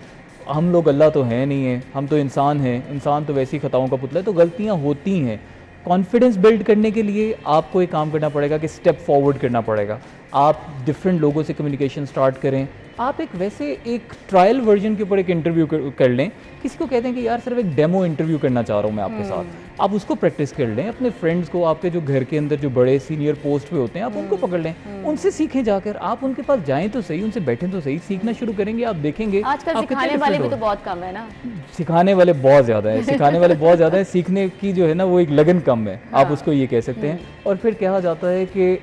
हम लोग अल्लाह तो है नहीं है, हम तो इंसान हैं, इंसान तो वैसी खताओं का पुतला है, तो गलतियां होती हैं। कॉन्फिडेंस बिल्ड करने के लिए आपको एक काम करना पड़ेगा कि स्टेप फॉरवर्ड करना पड़ेगा। आप डिफरेंट लोगों से कम्युनिकेशन स्टार्ट करें। आप एक ट्रायल वर्जन के ऊपर एक इंटरव्यू कर लें। किसी को कहते हैं कि यार सिर्फ एक डेमो इंटरव्यू करना चाह रहा हूँ मैं आपके साथ, आप उसको प्रैक्टिस कर लें। अपने फ्रेंड्स को, आपके जो घर के अंदर जो बड़े सीनियर पोस्ट पे होते हैं, आप उनको पकड़ लें, उनसे सीखें जाकर। आप उनके पास जाएं तो सही, उनसे बैठें तो सही, सीखना शुरू करेंगे, आप देखेंगे। आजकल सिखाने वाले भी तो बहुत कम है ना, सिखाने वाले बहुत ज़्यादा है, सिखाने वाले बहुत ज़्यादा है, सीखने की जो है ना वो एक लगन कम है, आप उसको ये कह सकते हैं। और फिर कहा जाता है कि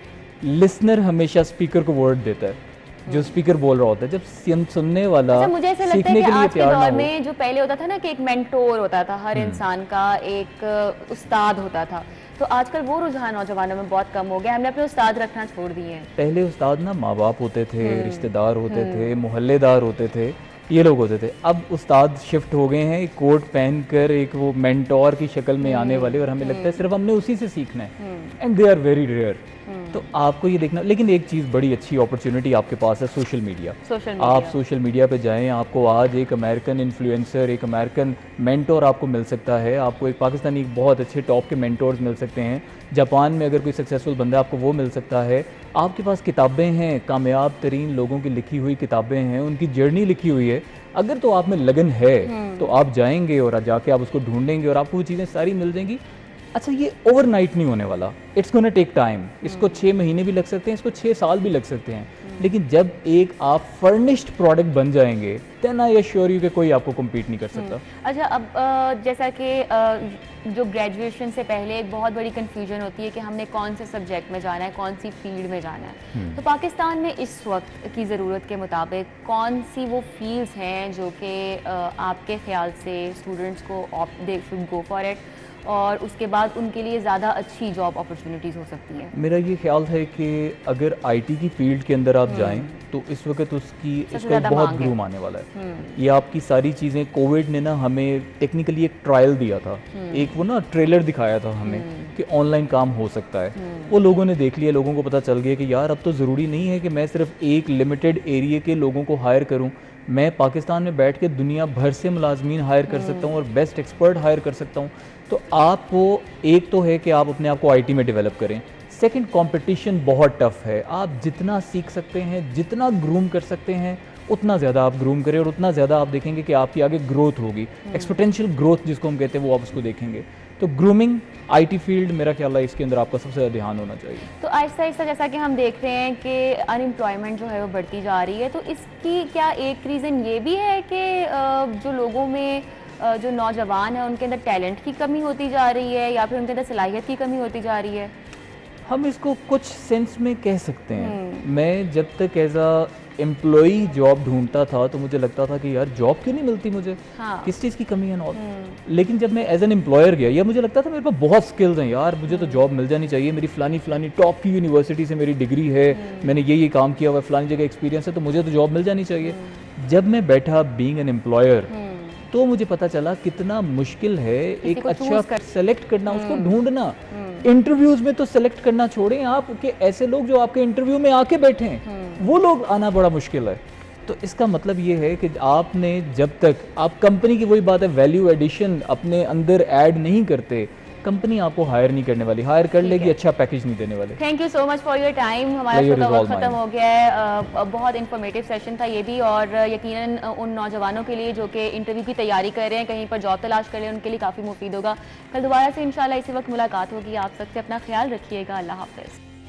लिसनर हमेशा स्पीकर को वर्ड देता है, जो स्पीकर बोल रहा होता है। जब सुनने वाला मुझे ऐसा लगता है कि आज के दौर में जो पहले होता था ना कि एक मेंटोर होता था, हर इंसान का एक उस्ताद होता था, तो आजकल वो रुझान नौजवानों में बहुत कम हो गया, हमने अपने उस्ताद रखना छोड़ दिए हैं। पहले उस्ताद ना माँ बाप होते थे, रिश्तेदार होते थे, मोहल्लेदार होते थे, ये लोग होते थे। अब उस्ताद शिफ्ट हो गए हैं, एक कोट पहन कर एक वो मेंटोर की शक्ल में आने वाले, और हमें लगता है सिर्फ हमने उसी से सीखना है, and they are very rare. तो आपको ये देखना, लेकिन एक चीज़ बड़ी अच्छी अपॉर्चुनिटी आपके पास है, सोशल मीडिया। आप सोशल मीडिया पे जाएं, आपको आज एक अमेरिकन इन्फ्लुएंसर, एक अमेरिकन मेंटोर आपको मिल सकता है, आपको एक पाकिस्तानी एक बहुत अच्छे टॉप के मेंटोर्स मिल सकते हैं, जापान में अगर कोई सक्सेसफुल बंदा है आपको वो मिल सकता है, आपके पास किताबें हैं, कामयाब तरीन लोगों की लिखी हुई किताबें हैं, उनकी जर्नी लिखी हुई है। अगर तो आप में लगन है तो आप जाएंगे और जाके आप उसको ढूंढेंगे और आपको वो चीज़ें सारी मिल जाएंगी। अच्छा, ये ओवरनाइट नहीं होने वाला, इट्स गोना टेक टाइम। इसको 6 महीने भी लग सकते हैं, इसको 6 साल भी लग सकते हैं, लेकिन जब एक आप फर्निश्ड प्रोडक्ट बन जाएंगे, देन आई एश्योर यू कि कोई आपको कम्पीट नहीं कर सकता। अच्छा, अब जैसा कि जो ग्रेजुएशन से पहले एक बहुत बड़ी कन्फ्यूजन होती है कि हमने कौन से सब्जेक्ट में जाना है, कौन सी फील्ड में जाना है, तो पाकिस्तान में इस वक्त की ज़रूरत के मुताबिक कौन सी वो फील्ड्स हैं जो कि आपके ख्याल से स्टूडेंट्स को they should go for it, और उसके बाद उनके लिए ज़्यादा अच्छी जॉब अपॉर्चुनिटीज़ हो सकती हैं? मेरा ये ख्याल है कि अगर आईटी की फील्ड के अंदर आप जाएं तो इस वक्त उसका बहुत ग्रूम आने वाला है। ये आपकी सारी चीज़ें, कोविड ने ना हमें टेक्निकली एक ट्रायल दिया था, एक वो ना ट्रेलर दिखाया था हमें कि ऑनलाइन काम हो सकता है। वो लोगों ने देख लिया, लोगों को पता चल गया कि यार अब तो ज़रूरी नहीं है कि मैं सिर्फ एक लिमिटेड एरिया के लोगों को हायर करूँ, मैं पाकिस्तान में बैठ के दुनिया भर से मुलाजमीन हायर कर सकता हूँ और बेस्ट एक्सपर्ट हायर कर सकता हूँ। तो आपको एक तो है कि आप अपने आप को आईटी में डेवलप करें, सेकंड कंपटीशन बहुत टफ है, आप जितना सीख सकते हैं, जितना ग्रूम कर सकते हैं, उतना ज़्यादा आप ग्रूम करें और उतना ज़्यादा आप देखेंगे कि आपकी आगे ग्रोथ होगी, एक्सपोनेंशियल ग्रोथ जिसको हम कहते हैं, वो आप उसको देखेंगे। तो ग्रूमिंग, आईटी फील्ड, मेरा ख्याल है इसके अंदर आपका सबसे ज़्यादा ध्यान होना चाहिए। तो आहिस्ता आहिस्ता जैसा कि हम देख रहे हैं कि अनएम्प्लॉयमेंट जो है वो बढ़ती जा रही है, तो इसकी क्या एक रीज़न ये भी है कि जो लोगों में जो नौजवान है उनके अंदर टैलेंट की कमी होती जा रही है, या फिर उनके अंदर सलाहियत की कमी होती जा रही है? हम इसको कुछ सेंस में कह सकते हैं। मैं जब तक एज अ एम्प्लॉई जॉब ढूंढता था तो मुझे लगता था कि यार जॉब क्यों नहीं मिलती मुझे, किस चीज़ की कमी है नॉट। लेकिन जब मैं एज एन एम्प्लॉयर गया, या मुझे लगता था मेरे पास बहुत स्किल्स हैं यार, मुझे तो जॉब मिल जानी चाहिए, मेरी फलानी टॉप की यूनिवर्सिटी से मेरी डिग्री है, मैंने ये काम किया हुआ, फलानी जगह एक्सपीरियंस है, तो मुझे तो जॉब मिल जानी चाहिए। जब मैं बैठा बीइंग एन एम्प्लॉयर, तो मुझे पता चला कितना मुश्किल है एक अच्छा सेलेक्ट करना, उसको ढूंढना। इंटरव्यूज में तो सेलेक्ट करना छोड़ें आप, कि ऐसे लोग जो आपके इंटरव्यू में आके बैठे हैं, वो लोग आना बड़ा मुश्किल है। तो इसका मतलब ये है कि आपने जब तक आप कंपनी की, वही बात है, वैल्यू एडिशन अपने अंदर ऐड नहीं करते, कंपनी आपको हायर नहीं करने वाली, हायर कर लेगी, अच्छा पैकेज नहीं देने वाले। Thank you so much for your time. हमारा शो का वक्त खत्म हो गया है। बहुत इंफॉर्मेटिव सेशन था ये भी, और यकीनन उन नौजवानों के लिए जो कि इंटरव्यू की तैयारी कर रहे हैं, कहीं पर जॉब तलाश कर रहे हैं, उनके लिए काफ़ी मुफीद होगा। कल दोबारा से इंशाल्लाह इसी वक्त मुलाकात होगी। आप सबसे अपना ख्याल रखिएगा। अल्लाह हाफ़िज़।